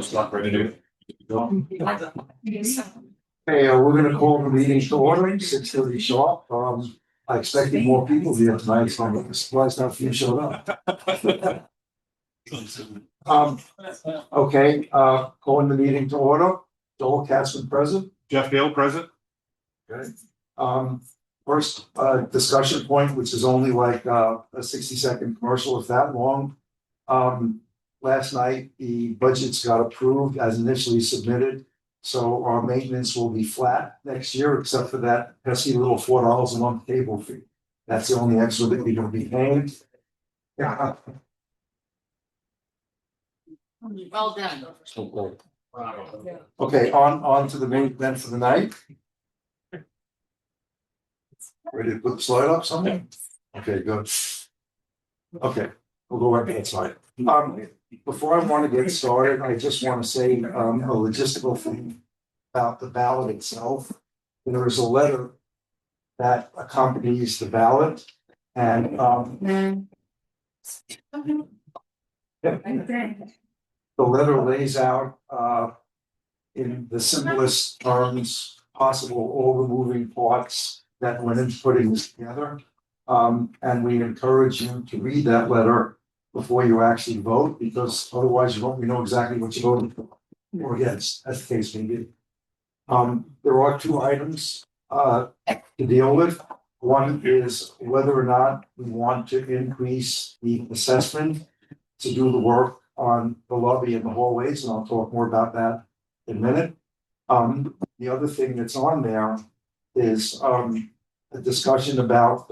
Stop ready to go. Hey, we're gonna call the meeting to order, 6:30 sharp. I expected more people here tonight, so I'm surprised how few showed up. Okay, calling the meeting to order. Joel Katzman present. Jeff Gale present. Okay. First, discussion point, which is only like, a 60-second commercial, if that long. Last night, the budgets got approved as initially submitted. So our maintenance will be flat next year, except for that pesky little $4 a month cable fee. That's the only extra that we're gonna be paying. Yeah. Well done. Okay, on to the main event for the night. Ready to put the slide up somewhere? Okay, good. Okay, we'll go right to that slide. Before I want to get started, I just want to say a logistical thing about the ballot itself. There is a letter that accompanies the ballot, and the letter lays out in the simplest terms possible all the moving parts that went into putting this together. And we encourage you to read that letter before you actually vote, because otherwise you won't know exactly what you're voting for or against, as the case may be. There are two items to deal with. One is whether or not we want to increase the assessment to do the work on the lobby and the hallways, and I'll talk more about that in a minute. The other thing that's on there is a discussion about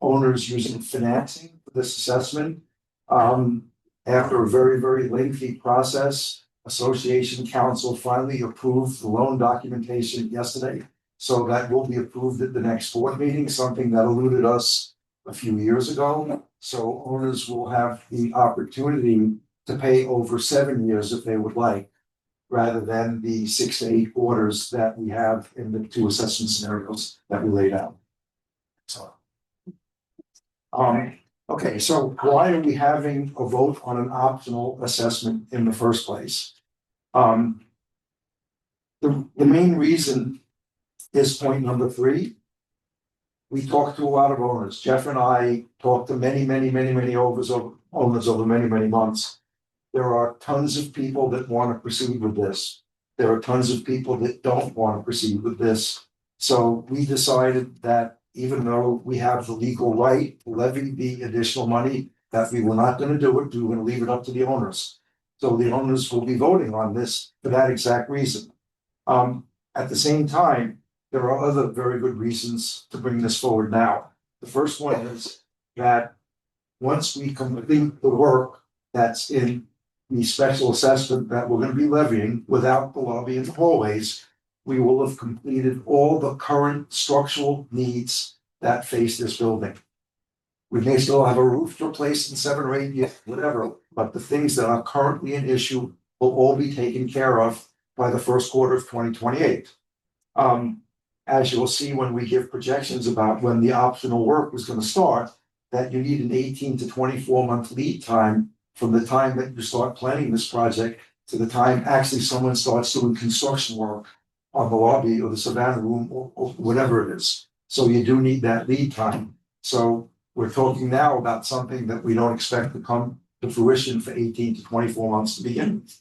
owners using financing for this assessment. After a very, very lengthy process, Association Council finally approved the loan documentation yesterday. So that will be approved at the next board meeting, something that eluded us a few years ago. So owners will have the opportunity to pay over 7 years if they would like, rather than the 6 to 8 quarters that we have in the two assessment scenarios that we laid out. So, okay, so why are we having a vote on an optional assessment in the first place? The main reason is point number 3. We talked to a lot of owners. Jeff and I talked to many owners over many months. There are tons of people that want to proceed with this. There are tons of people that don't want to proceed with this. So we decided that even though we have the legal right to levy the additional money, that we were not going to do it. We were going to leave it up to the owners. So the owners will be voting on this for that exact reason. At the same time, there are other very good reasons to bring this forward now. The first one is that once we complete the work that's in the special assessment that we're going to be levying without the lobby and the hallways, we will have completed all the current structural needs that face this building. We may still have a roof to replace in 7 or 8 years, whatever, but the things that are currently an issue will all be taken care of by the first quarter of 2028. As you'll see when we give projections about when the optional work was going to start, that you need an 18 to 24 month lead time from the time that you start planning this project to the time actually someone starts doing construction work on the lobby or the Savannah room or whatever it is. So you do need that lead time. So we're talking now about something that we don't expect to come to fruition for 18 to 24 months to begin with.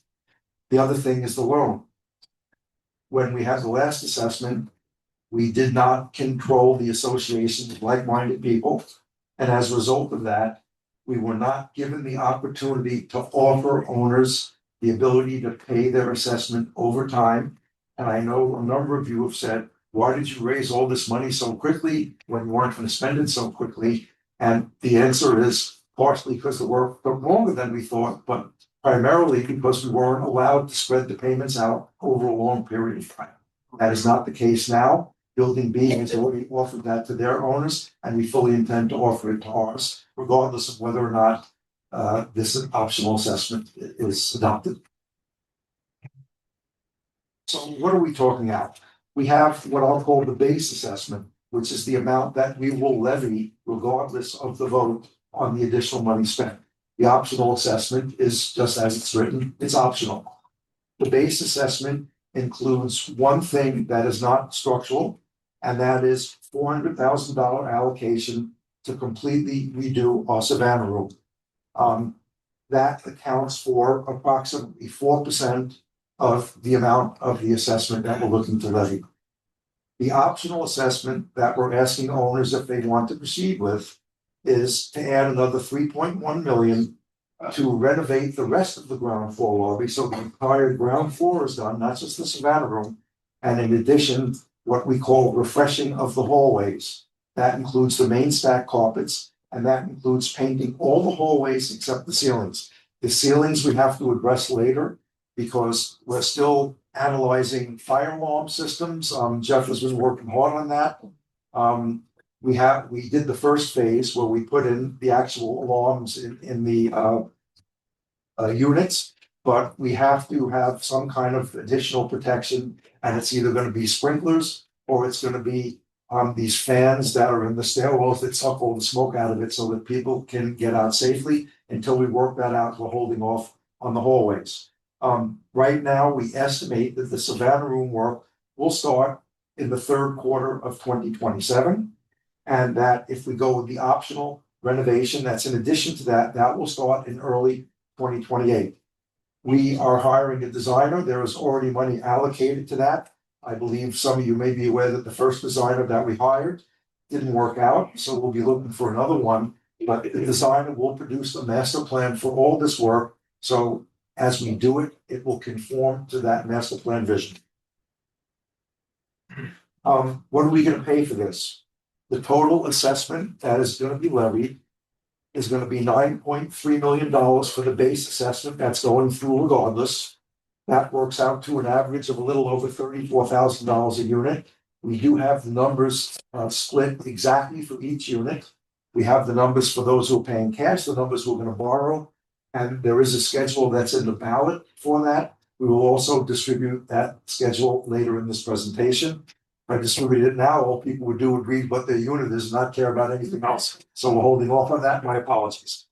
The other thing is the loan. When we had the last assessment, we did not control the association of like-minded people. And as a result of that, we were not given the opportunity to offer owners the ability to pay their assessment over time. And I know a number of you have said, why did you raise all this money so quickly when you weren't going to spend it so quickly? And the answer is partially because the work took longer than we thought, but primarily because we weren't allowed to spread the payments out over a long period of time. That is not the case now. Building B has already offered that to their owners, and we fully intend to offer it to ours, regardless of whether or not this optional assessment is adopted. So what are we talking about? We have what I'll call the base assessment, which is the amount that we will levy regardless of the vote on the additional money spent. The optional assessment is just as it's written, it's optional. The base assessment includes one thing that is not structural, and that is $400,000 allocation to completely redo our Savannah room. That accounts for approximately 4% of the amount of the assessment that we're looking to levy. The optional assessment that we're asking owners if they want to proceed with is to add another 3.1 million to renovate the rest of the ground floor lobby, so the entire ground floor is done, not just the Savannah room. And in addition, what we call refreshing of the hallways. That includes the main stack carpets, and that includes painting all the hallways except the ceilings. The ceilings we have to address later because we're still analyzing fire alarm systems. Jeff has been working hard on that. We did the first phase where we put in the actual alarms in the units, but we have to have some kind of additional protection, and it's either going to be sprinklers or it's going to be these fans that are in the stairwells that suck all the smoke out of it so that people can get out safely. Until we work that out, we're holding off on the hallways. Right now, we estimate that the Savannah room work will start in the third quarter of 2027. And that if we go with the optional renovation, that's in addition to that, that will start in early 2028. We are hiring a designer. There is already money allocated to that. I believe some of you may be aware that the first designer that we hired didn't work out, so we'll be looking for another one. But the designer will produce a master plan for all this work. So as we do it, it will conform to that master plan vision. What are we going to pay for this? The total assessment that is going to be levied is going to be $9.3 million for the base assessment that's going through regardless. That works out to an average of a little over $34,000 a unit. We do have the numbers split exactly for each unit. We have the numbers for those who are paying cash, the numbers we're going to borrow, and there is a schedule that's in the ballot for that. We will also distribute that schedule later in this presentation. If I distributed it now, all people would do would read what their unit is, not care about anything else. So we're holding off on that. My apologies.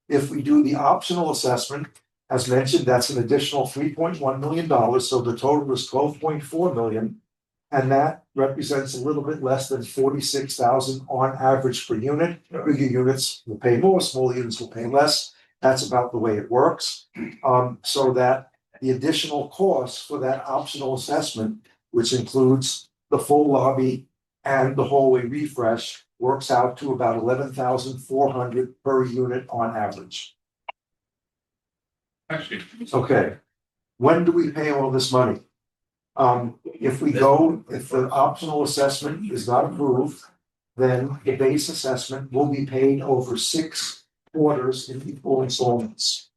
If we do the optional assessment, as mentioned, that's an additional $3.1 million. So the total is $12.4 million. And that represents a little bit less than $46,000 on average per unit. Bigger units will pay more, smaller units will pay less. That's about the way it works. So that the additional cost for that optional assessment, which includes the full lobby and the hallway refresh, works out to about $11,400 per unit on average. Actually, Okay, when do we pay all this money? If the optional assessment is not approved, then the base assessment will be paid over 6 quarters in equal installments.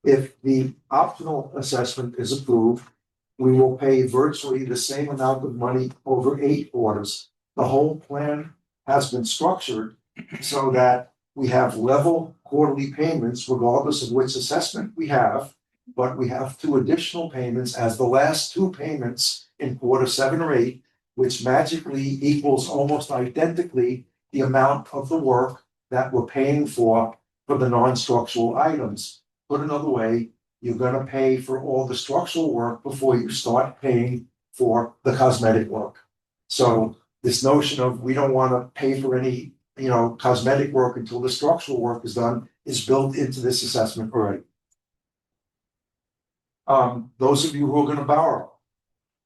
If the optional assessment is approved, we will pay virtually the same amount of money over 8 quarters. The whole plan has been structured so that we have level quarterly payments regardless of which assessment we have, but we have 2 additional payments as the last 2 payments in quarter 7 or 8, which magically equals almost identically the amount of the work that we're paying for the non-structural items. Put another way, you're going to pay for all the structural work before you start paying for the cosmetic work. So this notion of we don't want to pay for any, cosmetic work until the structural work is done is built into this assessment already. Those of you who are going to borrow,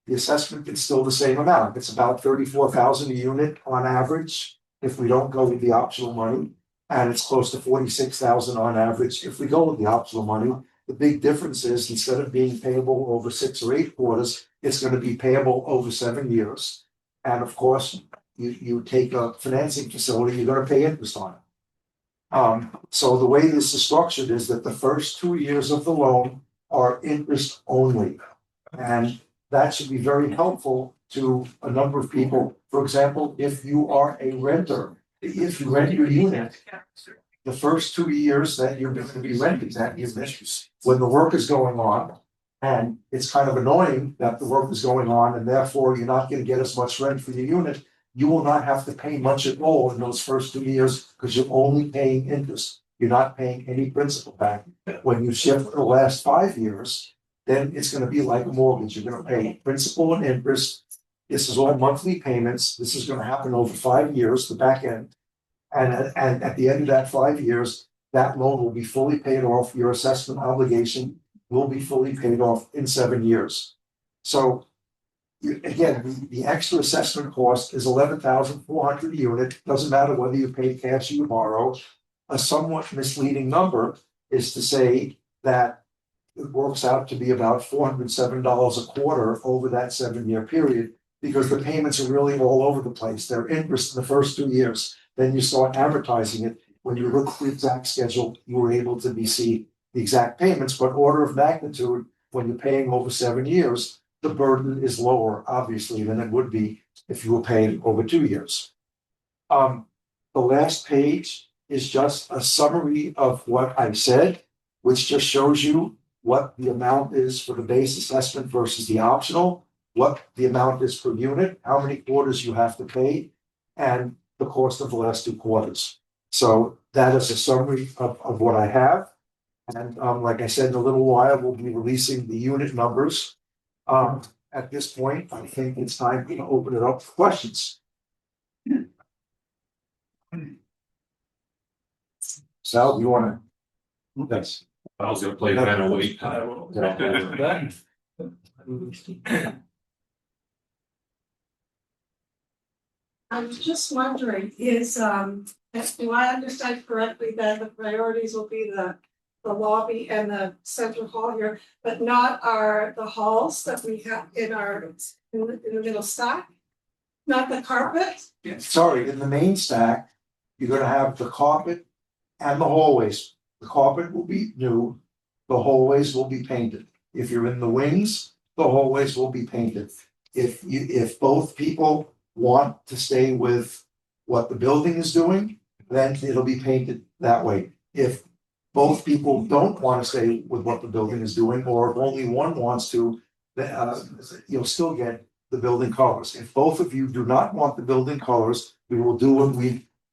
the assessment is still the same amount. It's about $34,000 a unit on average if we don't go with the optional money, and it's close to $46,000 on average if we go with the optional money. The big difference is instead of being payable over 6 or 8 quarters, it's going to be payable over 7 years. And of course, you take a financing facility, you're going to pay interest on it. So the way this is structured is that the first 2 years of the loan are interest only. And that should be very helpful to a number of people. For example, if you are a renter, if you rent your unit, the first 2 years that you're going to be renting that unit, when the work is going on, and it's kind of annoying that the work is going on, and therefore you're not going to get as much rent for your unit, you will not have to pay much at all in those first 2 years because you're only paying interest. You're not paying any principal back. When you shift for the last 5 years, then it's gonna be like a mortgage. You're gonna pay principal and interest. This is all monthly payments. This is gonna happen over 5 years, the back end. And at the end of that 5 years, that loan will be fully paid off. Your assessment obligation will be fully paid off in 7 years. So again, the extra assessment cost is 11,400 a unit. Doesn't matter whether you pay cash or you borrow. A somewhat misleading number is to say that it works out to be about $407 a quarter over that 7 year period, because the payments are really all over the place. They're interest in the first 2 years. Then you start amortizing it. When you look at the exact schedule, you were able to see the exact payments, but order of magnitude, when you're paying over 7 years, the burden is lower, obviously, than it would be if you were paying over 2 years. The last page is just a summary of what I've said, which just shows you what the amount is for the base assessment versus the optional, what the amount is per unit, how many quarters you have to pay, and the cost of the last 2 quarters. So that is a summary of what I have. And like I said, in a little while, we'll be releasing the unit numbers. At this point, I think it's time to open it up for questions. Sal, do you wanna? Yes. I was gonna play that and wait. I'm just wondering, do I understand correctly that the priorities will be the lobby and the central hall here, but not the halls that we have in the middle stack? Not the carpet? Sorry, in the main stack, you're gonna have the carpet and the hallways. The carpet will be new, the hallways will be painted. If you're in the wings, the hallways will be painted. If both people want to stay with what the building is doing, then it'll be painted that way. If both people don't want to stay with what the building is doing, or if only one wants to, you'll still get the building colors. If both of you do not want the building colors, we will do what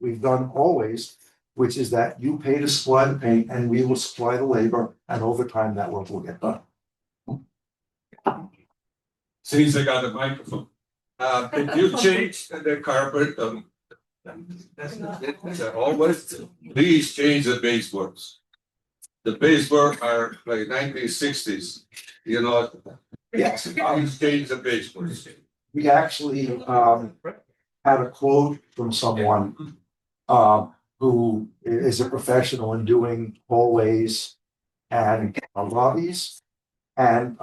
we've done always, which is that you pay to supply the paint and we will supply the labor, and over time that work will get done. Since I got the microphone, did you change the carpet? Always, please change the baseboards. The baseboards are like 1960s, Yes, please change the baseboards. we actually had a quote from someone who is a professional in doing hallways and lobbies. And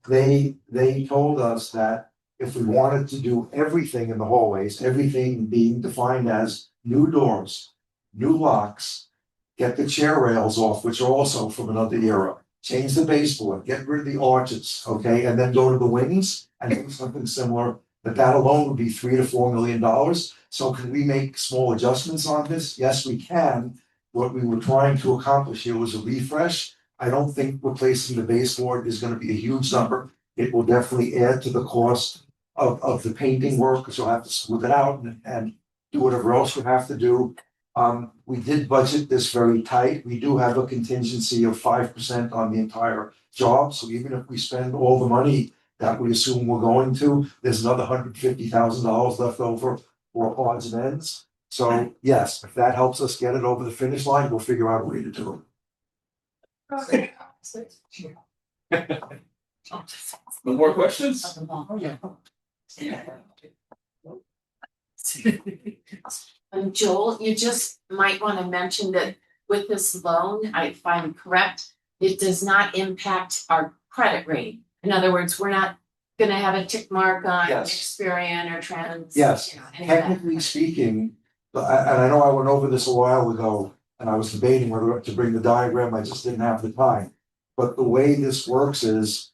they told us that if we wanted to do everything in the hallways, everything being defined as new doors, new locks, get the chair rails off, which are also from another era, change the baseboard, get rid of the arches, okay, and then go to the wings and do something similar, that alone would be $3 to $4 million. So can we make small adjustments on this? Yes, we can. What we were trying to accomplish here was a refresh. I don't think replacing the baseboard is gonna be a huge number. It will definitely add to the cost of the painting work, because you'll have to smooth it out and do whatever else you have to do. We did budget this very tight. We do have a contingency of 5% on the entire job. So even if we spend all the money that we assume we're going to, there's another $150,000 left over for odds and ends. So yes, if that helps us get it over the finish line, we'll figure out a way to do it. No more questions? Joel, you just might want to mention that with this loan, if I'm correct, it does not impact our credit rating. In other words, we're not gonna have a tick mark on Yes. Experian or Trans. Yes, Any of that. technically speaking, and I know I went over this a while ago, and I was debating whether to bring the diagram, I just didn't have the time. But the way this works is,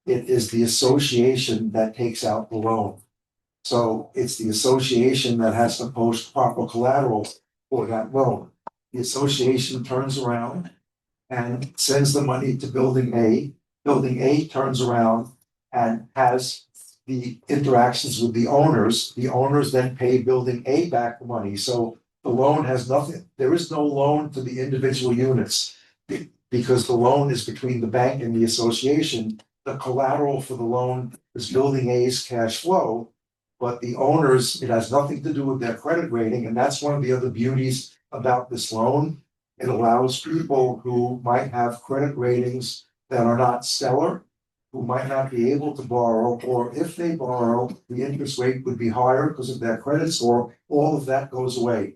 it is the association that takes out the loan. So it's the association that has to post proper collateral for that loan. The association turns around and sends the money to building A. Building A turns around and has the interactions with the owners. The owners then pay building A back the money. So the loan has nothing, there is no loan to the individual units, because the loan is between the bank and the association. the collateral for the loan is building A's cash flow. But the owners, it has nothing to do with their credit rating, and that's one of the other beauties about this loan. It allows people who might have credit ratings that are not stellar, who might not be able to borrow, or if they borrow, the interest rate would be higher because of their credit score, all of that goes away.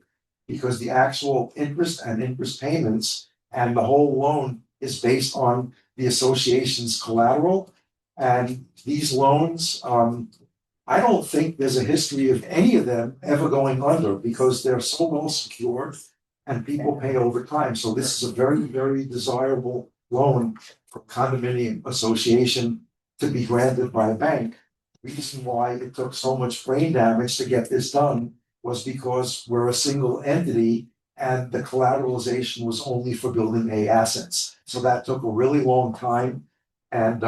Because the actual interest and interest payments and the whole loan is based on the association's collateral. And these loans, I don't think there's a history of any of them ever going under because they're so well secured and people pay over time. So this is a very, very desirable loan for condominium association to be granted by a bank. Reason why it took so much brain damage to get this done was because we're a single entity and the collateralization was only for building A assets. So that took a really long time. And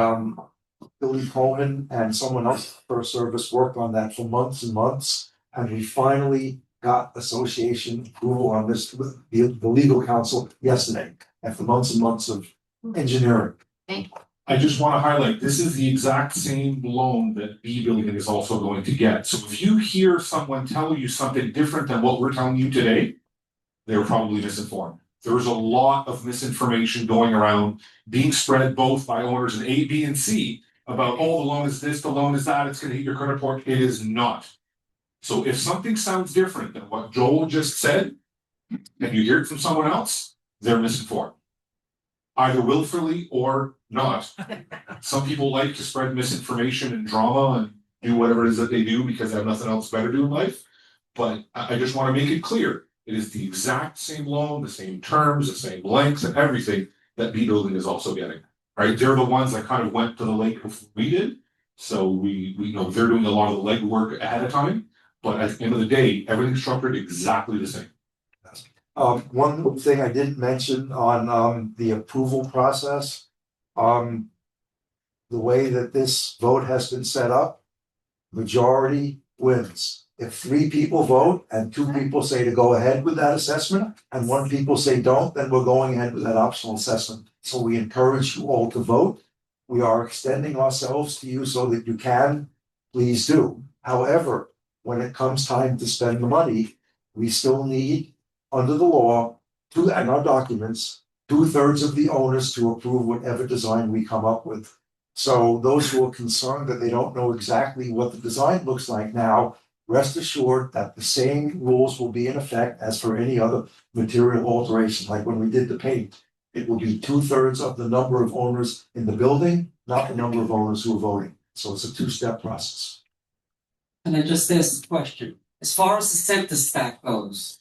Billy Coleman and someone else for service worked on that for months and months. And we finally got association approval on this, the legal counsel yesterday, after months and months of engineering. I just wanna highlight, this is the exact same loan that B Building is also going to get. So if you hear someone tell you something different than what we're telling you today, they're probably misinformed. There's a lot of misinformation going around, being spread both by owners in A, B, and C about, oh, the loan is this, the loan is that, it's gonna hit your credit report. It is not. So if something sounds different than what Joel just said, and you hear it from someone else, they're misinformed. Either willfully or not. Some people like to spread misinformation and drama and do whatever it is that they do because they have nothing else better to do in life. But I just want to make it clear, it is the exact same loan, the same terms, the same lengths and everything that B Building is also getting. Right? They're the ones that kind of went to the lake before we did. So we know they're doing a lot of the legwork ahead of time. But at the end of the day, everything's structured exactly the same. One thing I didn't mention on the approval process, the way that this vote has been set up, majority wins. If 3 people vote and 2 people say to go ahead with that assessment and 1 people say don't, then we're going ahead with that optional assessment. So we encourage you all to vote. We are extending ourselves to you so that you can, please do. However, when it comes time to spend the money, we still need, under the law, and our documents, 2/3 of the owners to approve whatever design we come up with. So those who are concerned that they don't know exactly what the design looks like now, rest assured that the same rules will be in effect as for any other material alteration, like when we did the paint. It will be 2/3 of the number of owners in the building, not the number of owners who are voting. So it's a 2-step process. And I just asked a question, as far as the center stack goes.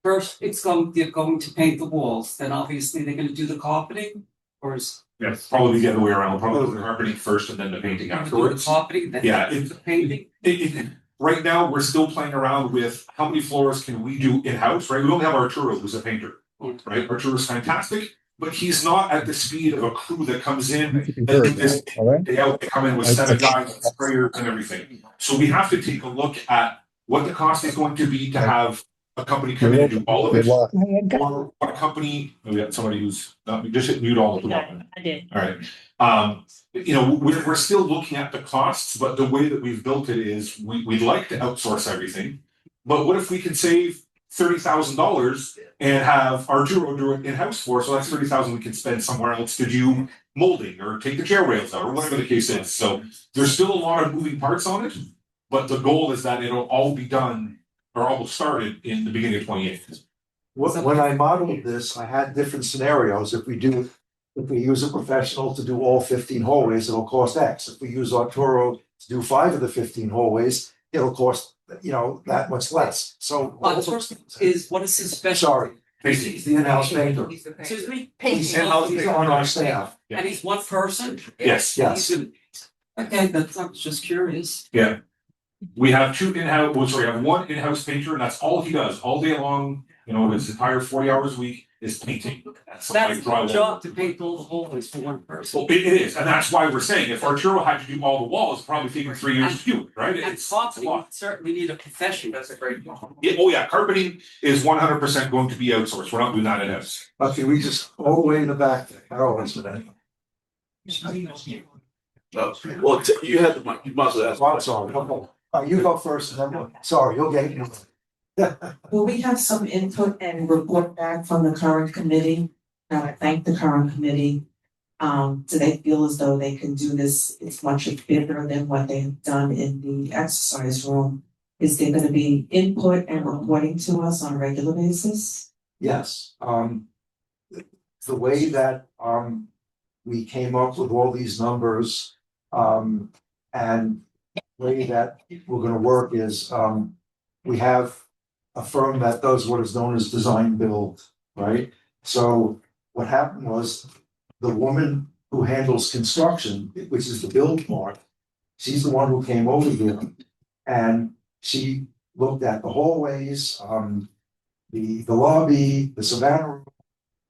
First, they're going to paint the walls, then obviously they're gonna do the carpeting, or is Yeah, probably the other way around, probably the carpeting first and then the painting the afterwards. carpeting, then Yeah, the painting? Right now, we're still playing around with how many floors can we do in-house, right? We don't have Arturo, who's a painter, right? Arturo's fantastic, but he's not at the speed of a crew that comes in and do this day out, they come in with 7 guys, and sprayers and everything. So we have to take a look at what the cost is going to be to have a company come in and do all of it. Or a company, we got somebody who's, just hit mute all of them. I did. All right, we're still looking at the costs, but the way that we've built it is we'd like to outsource everything. But what if we can save $30,000 and have Arturo do it in-house for us? So that's $30,000 we can spend somewhere else to do molding or take the chair rails out or whatever the case is. So there's still a lot of moving parts on it, but the goal is that it'll all be done or all started in the beginning of 28. When I modeled this, I had different scenarios. If we use a professional to do all 15 hallways, it'll cost X. If we use Arturo to do 5 of the 15 hallways, it'll cost, that much less. So. What is his special? Sorry, he's the in-house painter. Excuse me? He's in-house painter on our staff. And he's one person? Yes. Yes. Okay, that's, I'm just curious. Yeah. We have 2 in-house, we have 1 in-house painter and that's all he does all day long, his entire 40 hours a week is painting. That's like a drywall. job to paint all the hallways for one person. Well, it is, and that's why we're saying if Arturo had to do all the walls, it'd probably take him 3 years to do it, right? And It's a carpeting, lot. we certainly need a professional. That's a great point. Yeah, oh yeah, carpeting is 100% going to be outsourced. We're not doing that in-house. Okay, we just all the way in the back there. Carol has been. No, well, you had the mic, you must have asked. Oh, I'm sorry, okay. You go first, and then, sorry, you'll get it. Will we have some input and report back from the current committee? And I thank the current committee. Do they feel as though they can do this? It's much bigger than what they've done in the exercise room. Is there gonna be input and reporting to us on a regular basis? Yes, the way that, we came up with all these numbers, and the way that we're gonna work is, we have a firm that does what is known as design build, right? So what happened was the woman who handles construction, which is the build part, she's the one who came over here and she looked at the hallways, the lobby, the Savannah room.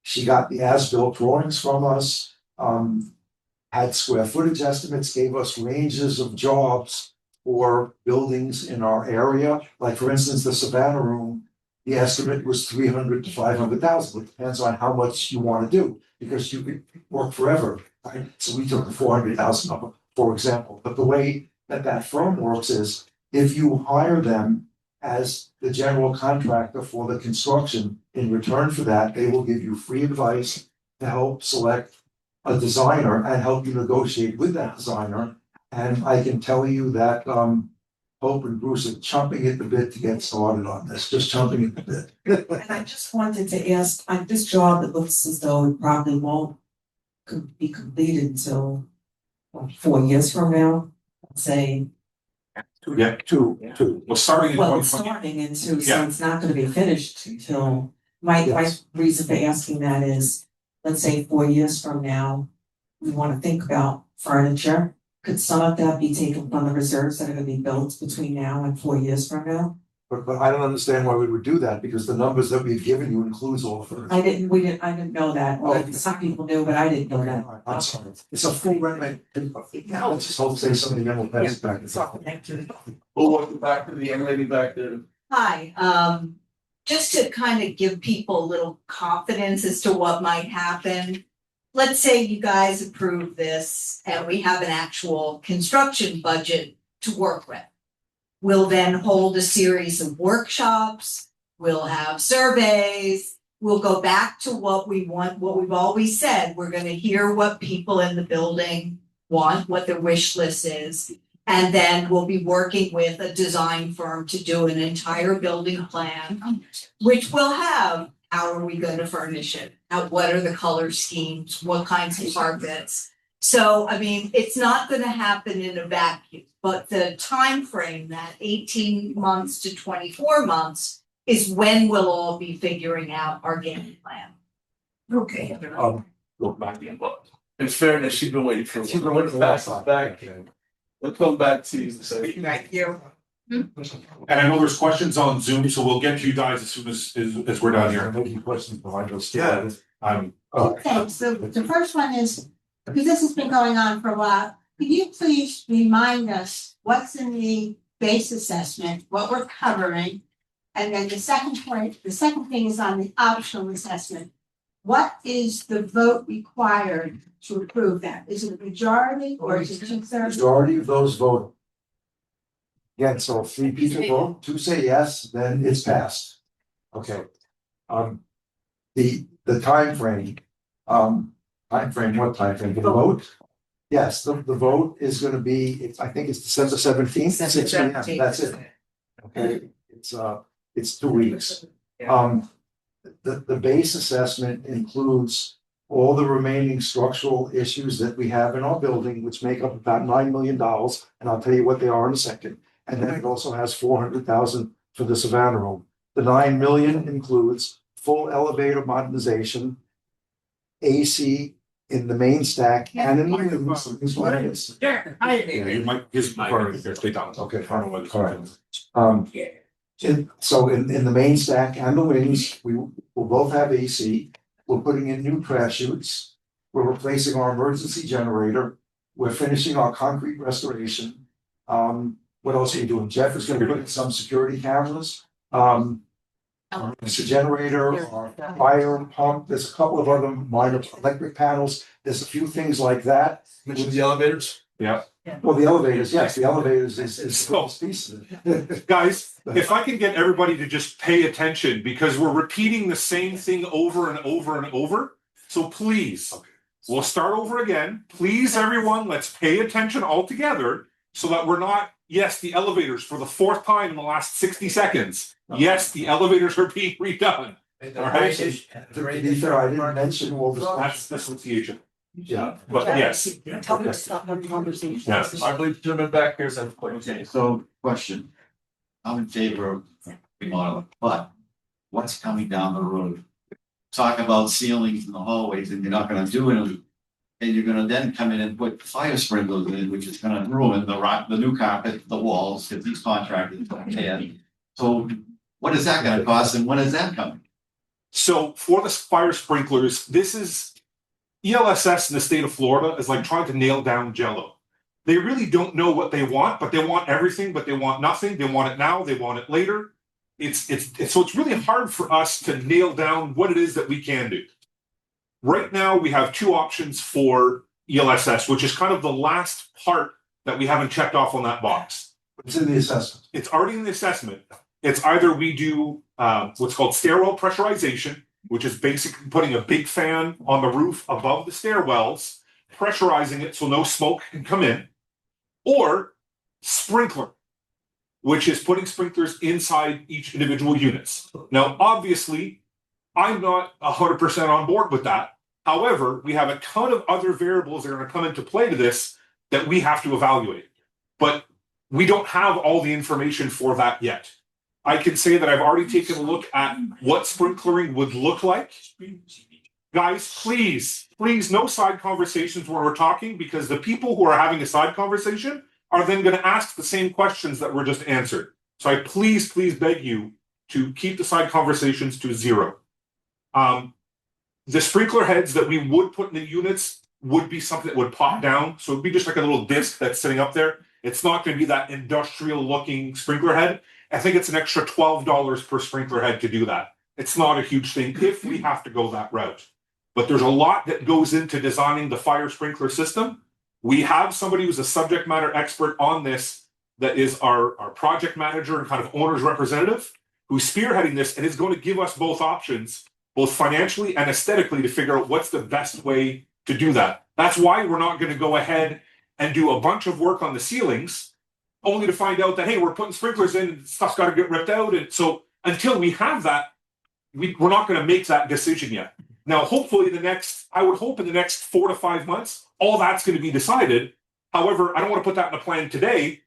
She got the as-built drawings from us, had square footage estimates, gave us ranges of jobs for buildings in our area. Like for instance, the Savannah room, the estimate was 300 to 500,000. It depends on how much you want to do, because you could work forever, right? So we took the 400,000 number, for example. But the way that that firm works is, if you hire them as the general contractor for the construction, in return for that, they will give you free advice to help select a designer and help you negotiate with that designer. And I can tell you that Hope and Bruce are chomping at the bit to get started on this, just chomping at the bit. And I just wanted to ask, on this job, it looks as though it probably won't be completed until 4 years from now, let's say. Yeah, Two. well, starting in Well, twenty it's twenty, starting into, Yeah. so it's not gonna be finished until, my Yes. reason for asking that is, let's say 4 years from now, we wanna think about furniture. Could some of that be taken from the reserves that are gonna be built between now and 4 years from now? But I don't understand why we would do that, because the numbers that we've given you includes all of it. I didn't know that, well, some people knew, but I didn't know that. I'm sorry, it's a full renovation. Let's just hope say something, then we'll pass it back. Thank you. Well, welcome back to the young lady back there. Hi, just to kind of give people a little confidence as to what might happen. Let's say you guys approve this and we have an actual construction budget to work with. We'll then hold a series of workshops, we'll have surveys, we'll go back to what we want, what we've always said, we're gonna hear what people in the building want, what their wish list is. And then we'll be working with a design firm to do an entire building plan, which will have, how are we gonna furnish it? What are the color schemes? What kinds of carpets? So, I mean, it's not gonna happen in a vacuum, but the time frame, that 18 months to 24 months, is when we'll all be figuring out our game plan. Okay. Look back in. In fairness, she's been waiting for. She's been waiting for a long Back. time. We'll come back to you in a second. Thank you. and I know there's questions on Zoom, so we'll get to you guys as soon as we're done here. Making questions behind us. Yeah. Okay, so the first one is, because this has been going on for a while, could you please remind us what's in the base assessment, what we're covering? And then the second thing is on the optional assessment. What is the vote required to approve that? Is it a majority or is it 2/3? Majority of those vote. Again, so if 3 people vote, 2 say yes, then it's passed. Okay. The timeframe, what timeframe, the vote? Yes, the vote is gonna be, I think it's December 17th, 6 p.m., that's it. Okay, it's 2 weeks. The base assessment includes all the remaining structural issues that we have in our building, which make up about $9 million, and I'll tell you what they are in a second. And then it also has 400,000 for the Savannah room. The 9 million includes full elevator modernization, AC in the main stack and in the rooms, things like this. Yeah, you might, his part, they don't. Okay, I don't know whether it's- So in the main stack and the wings, we will both have AC. We're putting in new trash chutes. We're replacing our emergency generator. We're finishing our concrete restoration. What else are we doing? Jeff is gonna put in some security cameras. It's a generator, our fire pump, there's a couple of other minor electric panels. There's a few things like that. Mention the elevators. Yeah. Well, the elevators, yes, the elevators is the first piece of it. Guys, if I can get everybody to just pay attention, because we're repeating the same thing over and over and over. So please, we'll start over again. Please, everyone, let's pay attention all together so that we're not, yes, the elevators for the fourth time in the last 60 seconds. Yes, the elevators are being redone. All right. To be fair, I didn't mention all the. That's what's the agent. Yeah. But yes, Tell them to stop having conversations. Yes. I believe gentleman back here said. Okay, so question. I'm in favor of remodeling, but what's coming down the road? Talk about ceilings in the hallways and you're not gonna do it. And you're gonna then come in and put fire sprinklers in, which is gonna ruin the new carpet, the walls, if these contractors don't pay it. So what is that gonna cost and when is that coming? so for the fire sprinklers, this is ELSS in the state of Florida is like trying to nail down Jello. They really don't know what they want, but they want everything, but they want nothing. They want it now, they want it later. It's so it's really hard for us to nail down what it is that we can do. Right now, we have two options for ELSS, which is kind of the last part that we haven't checked off on that box. It's in the assessment. It's already in the assessment. It's either we do what's called stairwell pressurization, which is basically putting a big fan on the roof above the stairwells, pressurizing it so no smoke can come in, or sprinkler, which is putting sprinklers inside each individual units. Now, obviously, I'm not 100% on board with that. However, we have a ton of other variables that are going to come into play to this that we have to evaluate. But we don't have all the information for that yet. I can say that I've already taken a look at what sprinklering would look like. Guys, please, no side conversations when we're talking, because the people who are having a side conversation are then going to ask the same questions that were just answered. So I please beg you to keep the side conversations to zero. The sprinkler heads that we would put in the units would be something that would pop down. So it'd be just like a little disc that's sitting up there. It's not going to be that industrial looking sprinkler head. I think it's an extra $12 per sprinkler head to do that. It's not a huge thing if we have to go that route. But there's a lot that goes into designing the fire sprinkler system. We have somebody who's a subject matter expert on this that is our project manager and kind of owner's representative who's spearheading this and is going to give us both options, both financially and aesthetically, to figure out what's the best way to do that. That's why we're not going to go ahead and do a bunch of work on the ceilings only to find out that, hey, we're putting sprinklers in and stuff's got to get ripped out. And so until we have that, we're not going to make that decision yet. Now, hopefully I would hope in the next 4 to 5 months, all that's going to be decided. However, I don't want to put that in a plan today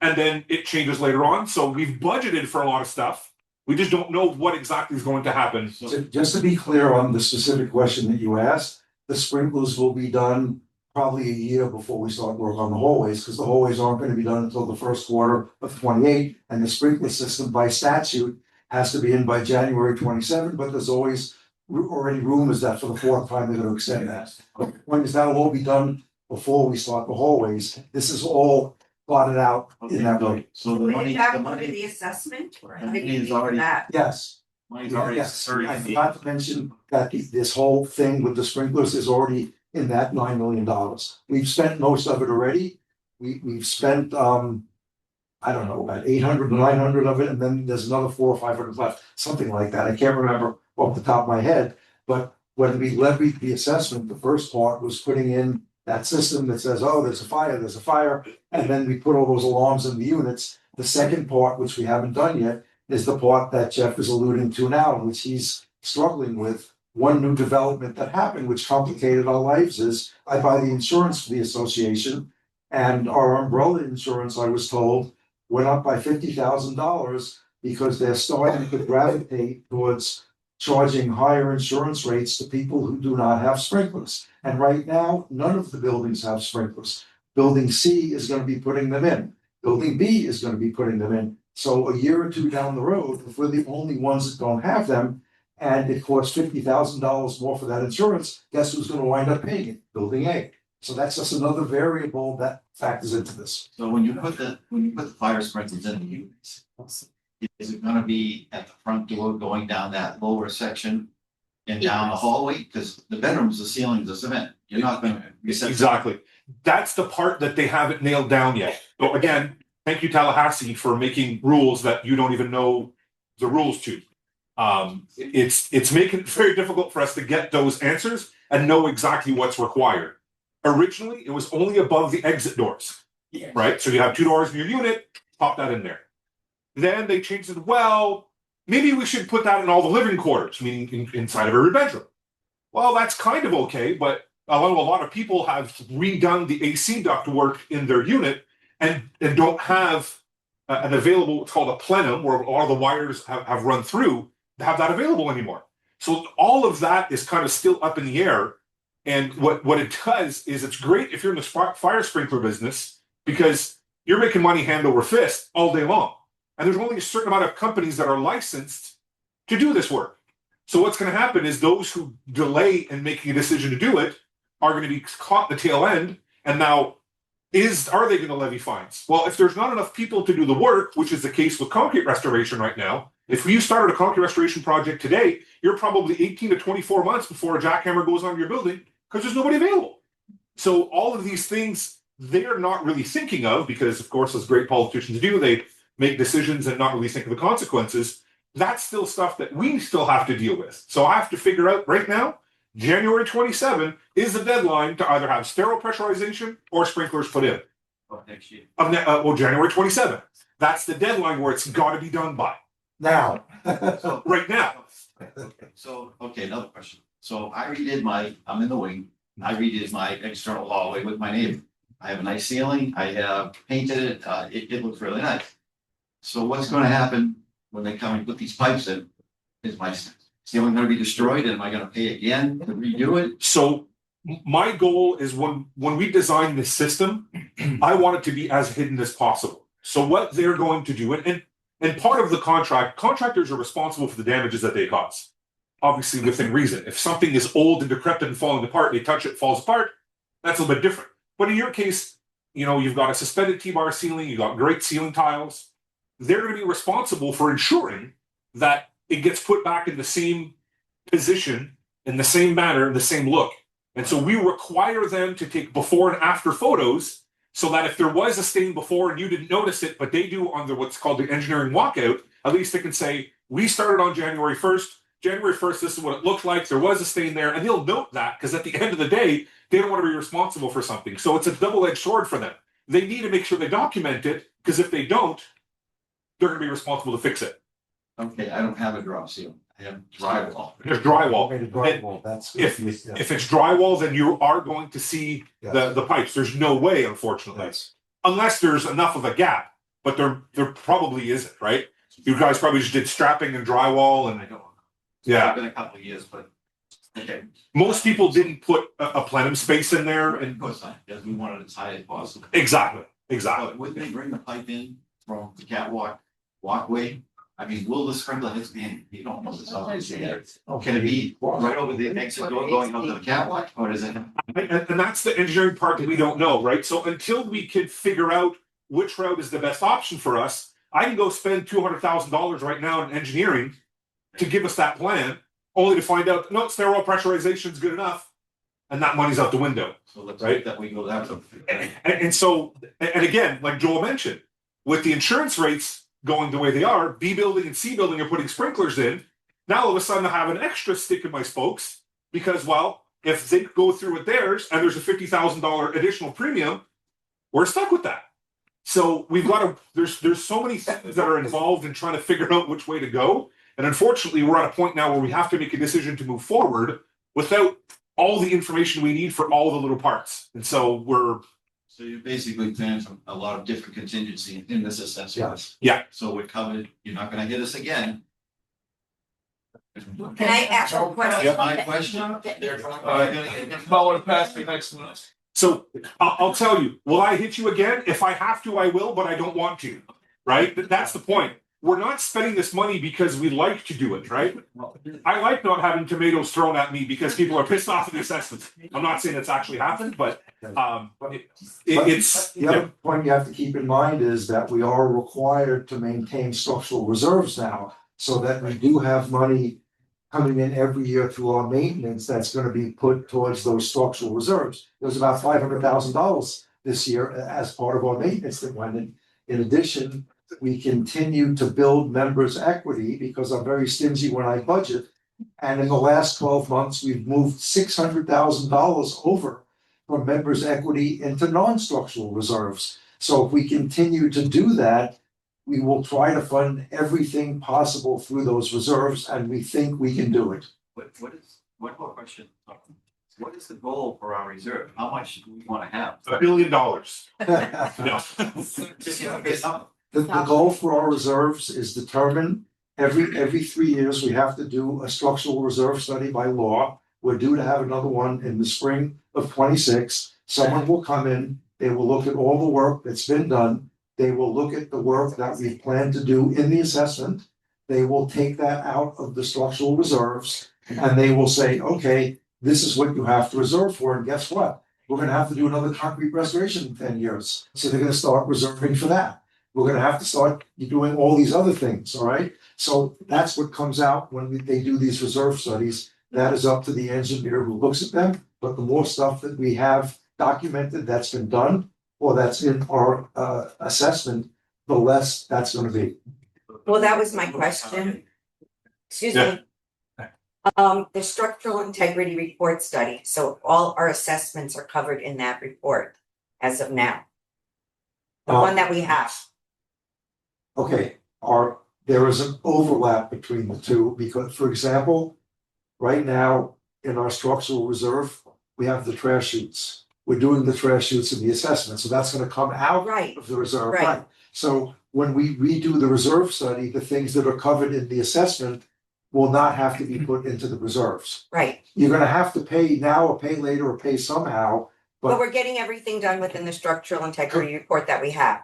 and then it changes later on. So we've budgeted for a lot of stuff. We just don't know what exactly is going to happen. So just to be clear on the specific question that you asked, the sprinklers will be done probably a year before we start work on the hallways, because the hallways aren't going to be done until the first quarter of 28, and the sprinkler system by statute has to be in by January 27, but there's always already rumors that for the fourth time they're going to extend that. But the point is that'll all be done before we start the hallways. This is all plotted out in that way. So the money, the assessment? the money is already, Yes. money's already Yes, I certain. forgot to mention that this whole thing with the sprinklers is already in that $9 million. We've spent most of it already. We've spent, I don't know, about 800, 900 of it, and then there's another 400 or 500 left, something like that. I can't remember off the top of my head, but when we levied the assessment, the first part was putting in that system that says, oh, there's a fire, and then we put all those alarms in the units. The second part, which we haven't done yet, is the part that Jeff is alluding to now, which he's struggling with. One new development that happened, which complicated our lives, is I buy the insurance for the association, and our umbrella insurance, I was told, went up by $50,000 because they're starting to gravitate towards charging higher insurance rates to people who do not have sprinklers. And right now, none of the buildings have sprinklers. Building C is going to be putting them in. Building B is going to be putting them in. So a year or two down the road, if we're the only ones that don't have them, and it costs $50,000 more for that insurance, guess who's going to wind up paying it? Building A. So that's just another variable that factors into this. So when you put the fire sprinklers in the units, is it gonna be at the front door going down that lower section and down the hallway? Because the bedrooms, the ceilings are cement. You're not gonna. Exactly. that's the part that they haven't nailed down yet. So again, thank you Tallahassee for making rules that you don't even know the rules to. It's making it very difficult for us to get those answers and know exactly what's required. Originally, it was only above the exit doors, right? So you have 2 doors in your unit, pop that in there. Then they changed it, well, maybe we should put that in all the living quarters, meaning inside of every bedroom. Well, that's kind of okay, but a lot of people have redone the AC ductwork in their unit and don't have an available, what's called a plenum, where all the wires have run through, to have that available anymore. So all of that is kind of still up in the air. And what it does is it's great if you're in the fire sprinkler business, because you're making money hand over fist all day long. And there's only a certain amount of companies that are licensed to do this work. So what's going to happen is those who delay in making a decision to do it are going to be caught in the tail end. And now, are they going to levy fines? Well, if there's not enough people to do the work, which is the case with concrete restoration right now, if you started a concrete restoration project today, you're probably 18 to 24 months before a jackhammer goes on your building because there's nobody available. So all of these things they're not really thinking of, because of course, as great politicians do, they make decisions and not really think of the consequences. That's still stuff that we still have to deal with. So I have to figure out right now, January 27 is the deadline to either have sterile pressurization or sprinklers put in. Next year. Well, January 27. That's the deadline where it's got to be done by. Now. So, Right now. So, okay, another question. So I redid I'm in the wing, I redid my external hallway with my neighbor. I have a nice ceiling, I have painted it, it looks really nice. So what's gonna happen when they come and put these pipes in? Is my ceiling gonna be destroyed, and am I gonna pay again to redo it? So my goal is when we design this system, I want it to be as hidden as possible. So what they're going to do, and part of the contractors are responsible for the damages that they cause. Obviously within reason. If something is old and decrepit and falling apart, they touch it, falls apart, that's a little bit different. But in your case, you've got a suspended T-bar ceiling, you've got great ceiling tiles. They're going to be responsible for ensuring that it gets put back in the same position, in the same manner, in the same look. And so we require them to take before and after photos, so that if there was a stain before and you didn't notice it, but they do on what's called the engineering walkout, at least they can say, we started on January 1st. January 1st, this is what it looked like. There was a stain there, and they'll note that, because at the end of the day, they don't want to be responsible for something. So it's a double-edged sword for them. They need to make sure they document it, because if they don't, they're going to be responsible to fix it. Okay, I don't have a drop ceiling, I have drywall. There's drywall. Made of drywall, that's. If it's drywall, then you are going to see the pipes. There's no way, unfortunately, Yes. unless there's enough of a gap. But there probably isn't, right? You guys probably just did strapping and drywall, and I don't. yeah. It's been a couple of years, but, okay. Most people didn't put a plenum space in there, Of and course not, because we want it as high as possible. exactly. But would they bring the pipe in from the walkway? I mean, will the sprinkler hit the end? You don't know this obviously yet. Can it be right over the exit door going up to the catwalk, or is it? And that's the engineering part that we don't know, right? So until we can figure out which route is the best option for us, I can go spend $200,000 right now in engineering to give us that plan, only to find out, no, sterile pressurization is good enough, and that money's out the window. So let's Right. hope that we go that way. And so, and again, like Joel mentioned, with the insurance rates going the way they are, B building and C building are putting sprinklers in. Now all of a sudden I have an extra stick in my spokes, because, well, if they go through with theirs and there's a $50,000 additional premium, we're stuck with that. So we've got to, there's so many things that are involved in trying to figure out which way to go. And unfortunately, we're at a point now where we have to make a decision to move forward without all the information we need for all the little parts. And so So you're basically planning for a lot of different contingency in this assessment. Yes. Yeah. So we're covered, you're not gonna hit us again. Can I ask a question? That's my question. I want to pass the next one. So I'll tell you, will I hit you again? If I have to, I will, but I don't want to, right? That's the point. We're not spending this money because we like to do it, right? I like not having tomatoes thrown at me because people are pissed off at the assessments. I'm not saying it's actually happened, but it's. The other point you have to keep in mind is that we are required to maintain structural reserves now, so that we do have money coming in every year through our maintenance that's gonna be put towards those structural reserves. There's about $500,000 this year as part of our maintenance that went in. In addition, we continue to build members' equity because I'm very stingy when I budget. And in the last 12 months, we've moved $600,000 over from members' equity into non-structural reserves. So if we continue to do that, we will try to fund everything possible through those reserves, and we think we can do it. One more question. What is the goal for our reserve? How much do we wanna have? $1 billion. No. Just give me a number. The goal for our reserves is determined every 3 years, we have to do a structural reserve study by law. We're due to have another one in the spring of 26. Someone will come in, they will look at all the work that's been done. They will look at the work that we've planned to do in the assessment. They will take that out of the structural reserves and they will say, okay, this is what you have to reserve for. And guess what? We're gonna have to do another concrete restoration in 10 years. So they're gonna start reserving for that. We're gonna have to start doing all these other things, all right? So that's what comes out when they do these reserve studies. That is up to the engineer who looks at them, but the more stuff that we have documented that's been done, or that's in our assessment, the less that's gonna be. Well, that was my question. Excuse Yeah. me. The structural integrity report study, so all our assessments are covered in that report as of now. The one that we have. Okay, there is an overlap between the two, because, for example, right now, in our structural reserve, we have the trash chutes. We're doing the trash chutes in the assessment, so that's gonna come out Right, of the reserve, right. right? So when we redo the reserve study, the things that are covered in the assessment will not have to be put into the reserves. right. You're gonna have to pay now or pay later or pay somehow, But we're getting everything done within the structural integrity report that we have.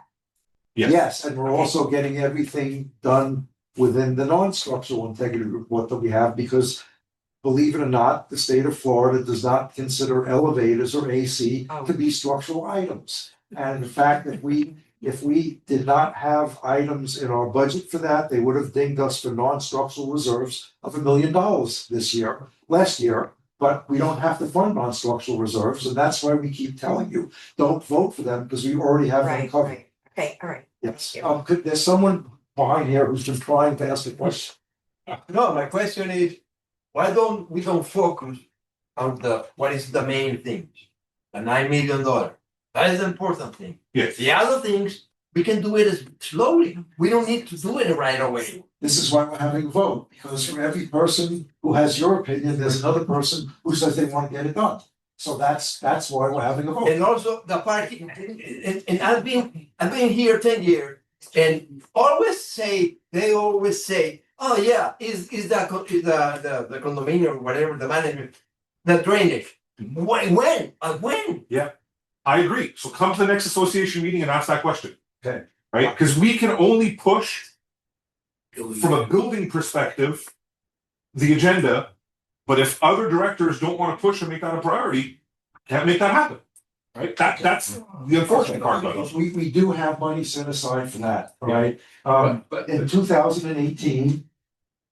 yes, and we're also getting everything done within the non-structural integrity report that we have, because believe it or not, the state of Florida does not consider elevators or AC to be structural items. And in fact, if we did not have items in our budget for that, they would have dinged us for non-structural reserves of $1 million last year. But we don't have to fund non-structural reserves, and that's why we keep telling you, don't vote for them, because we already have them Right, covered. right. Okay, all right. Yes, Thank you. there's someone behind here who's been trying to ask a question. No, my question is, why don't we focus on what is the main thing? The $9 million. That is the important thing. Yes. The other things, we can do it slowly. We don't need to do it right away. This is why we're having a vote, because for every person who has your opinion, there's another person who says they want to get it done. So that's why we're having a vote. And also the parking, and I've been here 10 years, and they always say, oh yeah, is the condominium or whatever, the management, the drainage. When? I agree. So come to the next association meeting and ask that question. Okay. Right? Because we can only push from a building perspective, the agenda, but if other directors don't want to push and make that a priority, can't make that happen. Right? That's the unfortunate part about it. We do have money set aside for that, all right? But In 2018,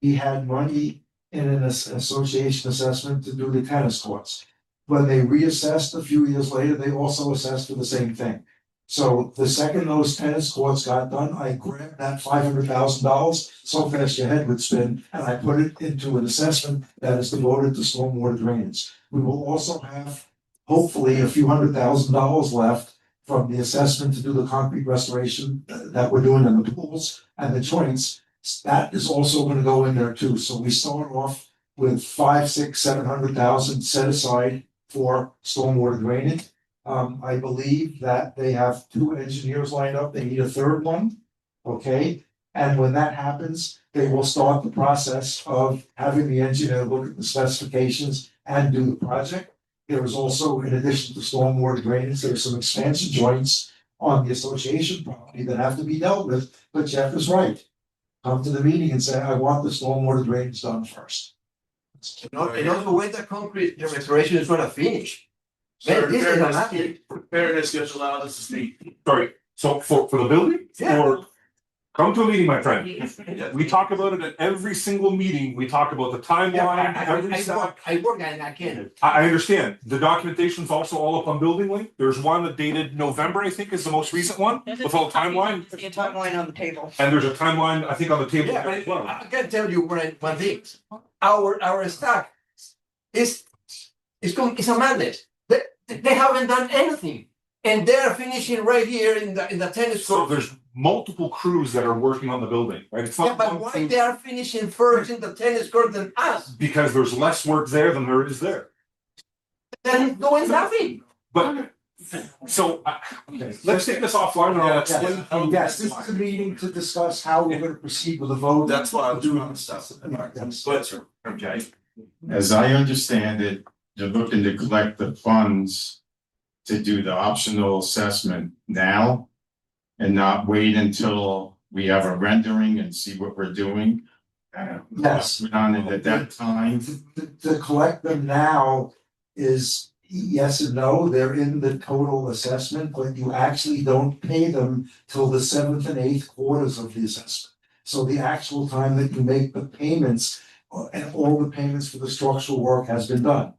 we had money in an association assessment to do the tennis courts. When they reassessed a few years later, they also assessed for the same thing. So the second those tennis courts got done, I grabbed that $500,000, so fast your head would spin, and I put it into an assessment that is devoted to stormwater drainage. We will also have hopefully a few $100,000 left from the assessment to do the concrete restoration that we're doing in the pools and the joints. That is also gonna go in there too. So we start off with 500, 600, 700,000 set aside for stormwater drainage. I believe that they have 2 engineers lined up. They need a third one. Okay, and when that happens, they will start the process of having the engineer look at the specifications and do the project. There is also, in addition to stormwater drainage, there are some expansion joints on the association property that have to be dealt with, but Jeff is right. Come to the meeting and say, I want the stormwater drainage done first. and also when the concrete restoration is gonna finish. Sir, Man, this is a matter. fairness gets allowed us to speak. Sorry. So for the building? Yeah. Or Come to a meeting, my friend. We talk about it at every single meeting. We talk about the timeline, every step. I work and I can. I understand. The documentation's also all up on Building Link. There's one that dated November, I think, is the most recent one, with all timeline. There's a timeline on the table. And there's a timeline, I think, on the table. Yeah, as but well. I can tell you one thing. Our staff is it's a madness. They haven't done anything. And they're finishing right here in the tennis So court. there's multiple crews that are working on the building, right? It's Yeah, not but one why crew, they are finishing first in the tennis court than us? because there's less work there than there is there. Then doing nothing. But, so, okay, let's take this offline and I'll explain. to you- Yes, this is a meeting to discuss how we're gonna proceed with the vote. That's why I was doing this stuff. Yes. Okay. As I understand it, you're looking to collect the funds to do the optional assessment now and not wait until we have a rendering and see what we're doing. Yes. Put on it at that time. To collect them now is yes and no, they're in the total assessment, but you actually don't pay them till the 7th and 8th quarters of the assessment. So the actual time that you make the payments, and all the payments for the structural work has been done.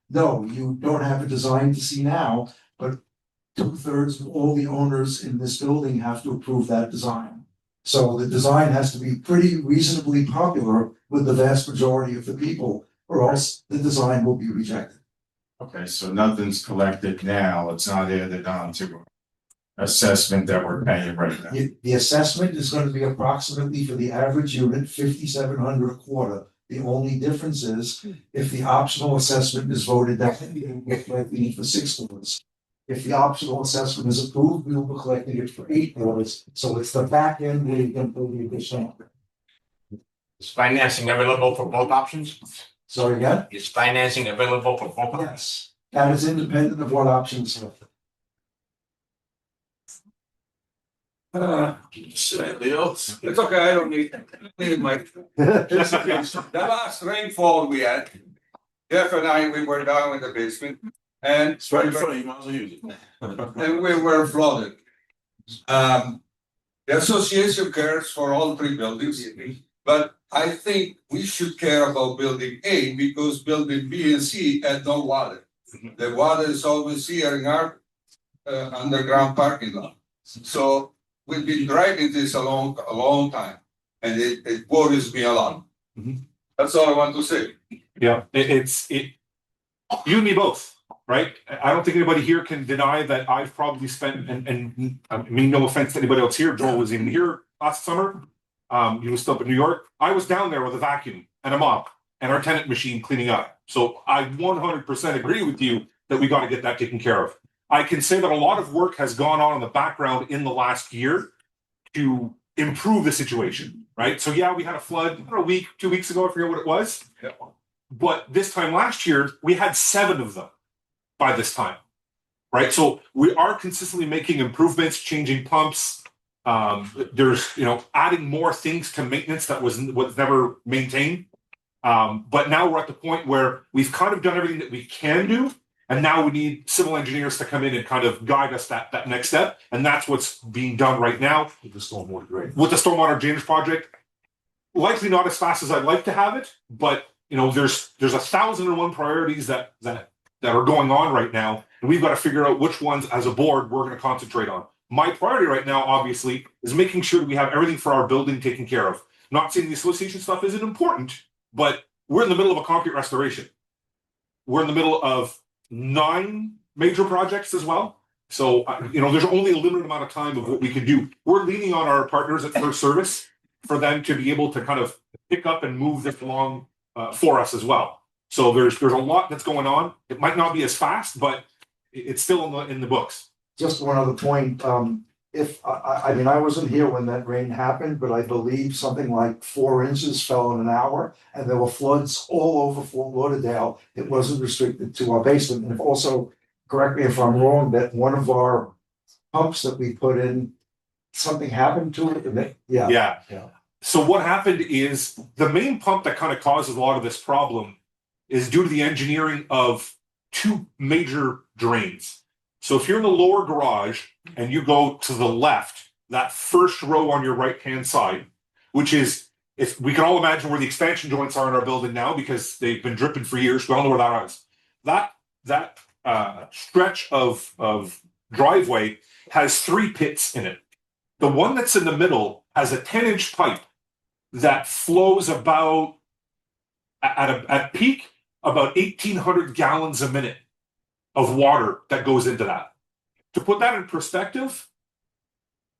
No, you don't have a design to see now, but 2/3 of all the owners in this building have to approve that design. So the design has to be pretty reasonably popular with the vast majority of the people, or else the design will be rejected. Okay, so nothing's collected now. It's not added on to assessment that we're paying right now. The assessment is gonna be approximately for the average unit, 5,700 a quarter. The only difference is if the optional assessment is voted down, we're collecting it for 6 quarters. If the optional assessment is approved, we will be collecting it for 8 quarters, so it's the back end where you can put the additional. Is financing available for both options? Sorry again? Is financing available for both? Yes, that is independent of what options are. Leo, it's okay, I don't need my. The last rainfall we had, Jeff and I, we were down in the basement and. It's right in front of you, might as well use it. And we were flooded. The association cares for all 3 buildings, but I think we should care about building A because building B and C had no water. The water is always here in our underground parking lot. So we've been dragging this along a long time and it worries me a lot. Mhm. That's all I want to say. Yeah, you and me both, right? I don't think anybody here can deny that I've probably spent, and I mean, no offense to anybody else here, Joel was even here last summer. He was still up in New York. I was down there with a vacuum and a mop and our tenant machine cleaning up. So I 100% agree with you that we got to get that taken care of. I can say that a lot of work has gone on in the background in the last year to improve the situation, right? So yeah, we had a flood a week, 2 weeks ago, I forget what it was. But this time last year, we had 7 of them by this time, right? So we are consistently making improvements, changing pumps. There's, adding more things to maintenance that was never maintained. But now we're at the point where we've kind of done everything that we can do. And now we need civil engineers to come in and kind of guide us that next step. And that's what's being done right now. With the stormwater drain. With the stormwater drainage project. Likely not as fast as I'd like to have it, but there's 1,001 priorities that are going on right now. And we've got to figure out which ones as a board we're going to concentrate on. My priority right now, obviously, is making sure that we have everything for our building taken care of. Not saying the association stuff isn't important, but we're in the middle of a concrete restoration. We're in the middle of 9 major projects as well. So, there's only a limited amount of time of what we can do. We're leaning on our partners at First Service for them to be able to kind of pick up and move this along for us as well. So there's a lot that's going on. It might not be as fast, but it's still in the books. Just one other point, I wasn't here when that rain happened, but I believe something like 4 inches fell in an hour. And there were floods all over Fort Lauderdale. It wasn't restricted to our basement. And also, correct me if I'm wrong, that one of our pumps that we put in, something happened to it. Yeah. So what happened is the main pump that kind of causes a lot of this problem is due to the engineering of 2 major drains. So if you're in the lower garage and you go to the left, that first row on your right-hand side, which is, if we can all imagine where the expansion joints are in our building now, because they've been dripping for years, we all know where that is. That stretch of driveway has 3 pits in it. The one that's in the middle has a 10-inch pipe that flows about at peak about 1,800 gallons a minute of water that goes into that. To put that in perspective,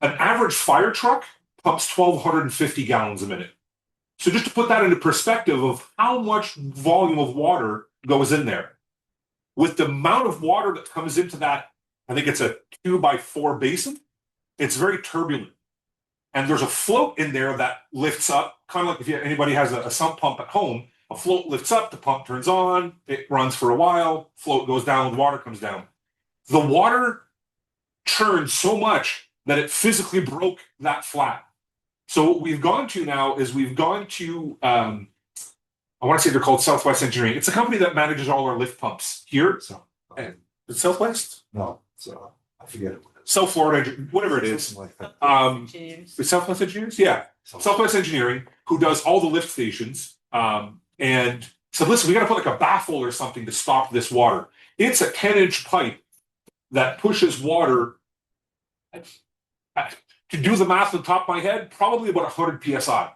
an average fire truck pumps 1,250 gallons a minute. So just to put that into perspective of how much volume of water goes in there. With the amount of water that comes into that, I think it's a 2x4 basin, it's very turbulent. And there's a float in there that lifts up, kind of like if anybody has a sump pump at home, a float lifts up, the pump turns on, it runs for a while, float goes down, the water comes down. The water churned so much that it physically broke that flat. So what we've gone to now is we've gone to, I want to say they're called Southwest Engineering. It's a company that manages all our lift pumps here. So, is it Southwest? No, so I forget it. South Florida, whatever it is. Something like that. The Southwest Engineers? Yeah. Southwest Engineering, who does all the lift stations. And so listen, we got to put like a baffle or something to stop this water. It's a 10-inch pipe that pushes water. To do the math on the top of my head, probably about 100 psi,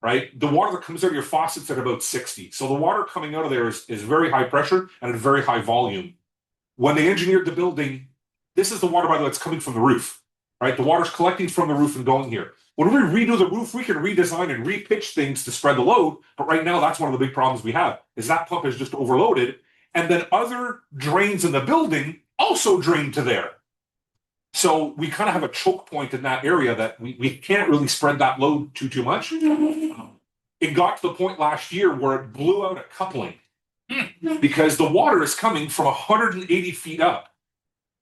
right? The water that comes out of your faucet's at about 60. So the water coming out of there is very high pressure and at very high volume. When they engineered the building, this is the water, by the way, that's coming from the roof, right? The water's collecting from the roof and going here. When we redo the roof, we can redesign and repitch things to spread the load. But right now, that's one of the big problems we have, is that pump is just overloaded. And then other drains in the building also drain to there. So we kind of have a choke point in that area that we can't really spread that load too much. It got to the point last year where it blew out a coupling because the water is coming from 180 feet up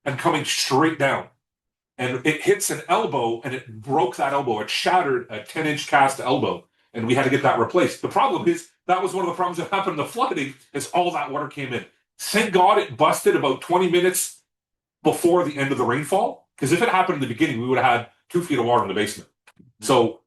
and coming straight down. And it hits an elbow and it broke that elbow. It shattered a 10-inch cast elbow and we had to get that replaced. The problem is that was one of the problems that happened in the flooding is all that water came in. Thank God it busted about 20 minutes before the end of the rainfall. Because if it happened in the beginning, we would have had 2 feet of water in the basement. So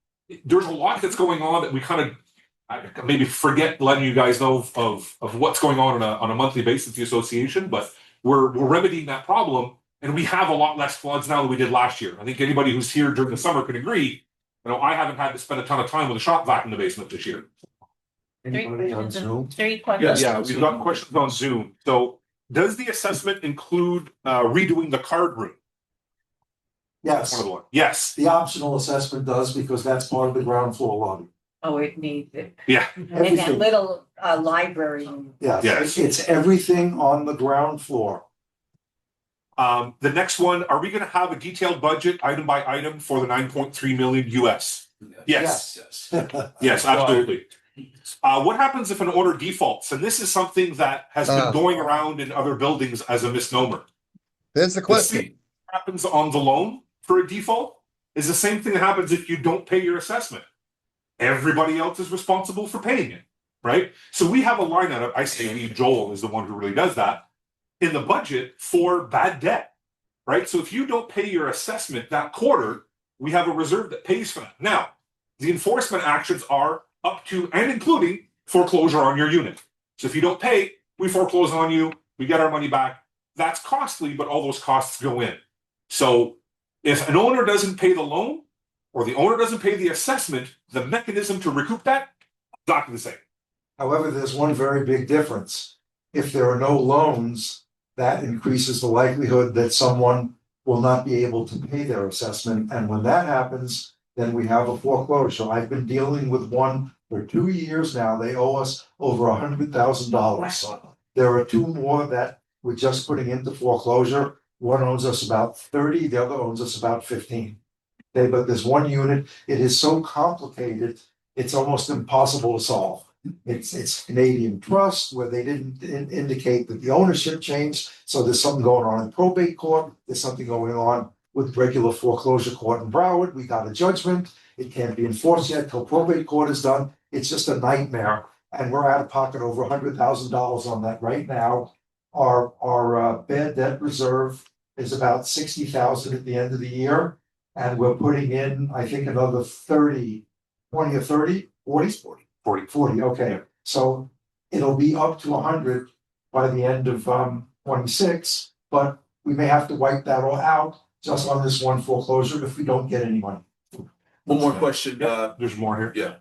there's a lot that's going on that we kind of maybe forget letting you guys know of what's going on a monthly basis with the association, but we're remedying that problem. And we have a lot less floods now than we did last year. I think anybody who's here during the summer could agree. You know, I haven't had to spend a ton of time with a shop vac in the basement this year. Anybody on Zoom? 3 questions. Yeah, we've got questions on Zoom. So does the assessment include redoing the card room? Yes, One of the ones. Yes. the optional assessment does because that's part of the ground floor lobby. Oh, it needs it. Yeah. And that Everything. little library. Yes, Yes. it's everything on the ground floor. The next one, are we going to have a detailed budget item by item for the 9.3 million US? Yes. Yes, absolutely. What happens if an owner defaults? And this is something that has been going around in other buildings as a misnomer. There's the The question. same happens on the loan for a default is the same thing that happens if you don't pay your assessment. Everybody else is responsible for paying it, right? So we have a line item, I say we, Joel is the one who really does that, in the budget for bad debt, right? So if you don't pay your assessment that quarter, we have a reserve that pays for that. Now, the enforcement actions are up to and including foreclosure on your unit. So if you don't pay, we foreclose on you, we get our money back. That's costly, but all those costs go in. So if an owner doesn't pay the loan or the owner doesn't pay the assessment, the mechanism to recoup that, exactly the same. However, there's one very big difference. If there are no loans, that increases the likelihood that someone will not be able to pay their assessment. And when that happens, then we have a foreclosure. I've been dealing with one for 2 years now. They owe us over $100,000. There are 2 more that we're just putting into foreclosure. One owns us about 30, the other owns us about 15. But there's one unit, it is so complicated, it's almost impossible to solve. It's Canadian Trust where they didn't indicate that the ownership changed. So there's something going on in probate court. There's something going on with regular foreclosure court in Broward. We got a judgment. It can't be enforced yet till probate court is done. It's just a nightmare. And we're out of pocket over $100,000 on that right now. Our bad debt reserve is about 60,000 at the end of the year. And we're putting in, I think, another 30, 20 or 30, 40? 40, okay. So it'll be up to 100 by the end of 26, but we may have to wipe that all out just on this one foreclosure if we don't get any money. One more question, There's more here. yeah.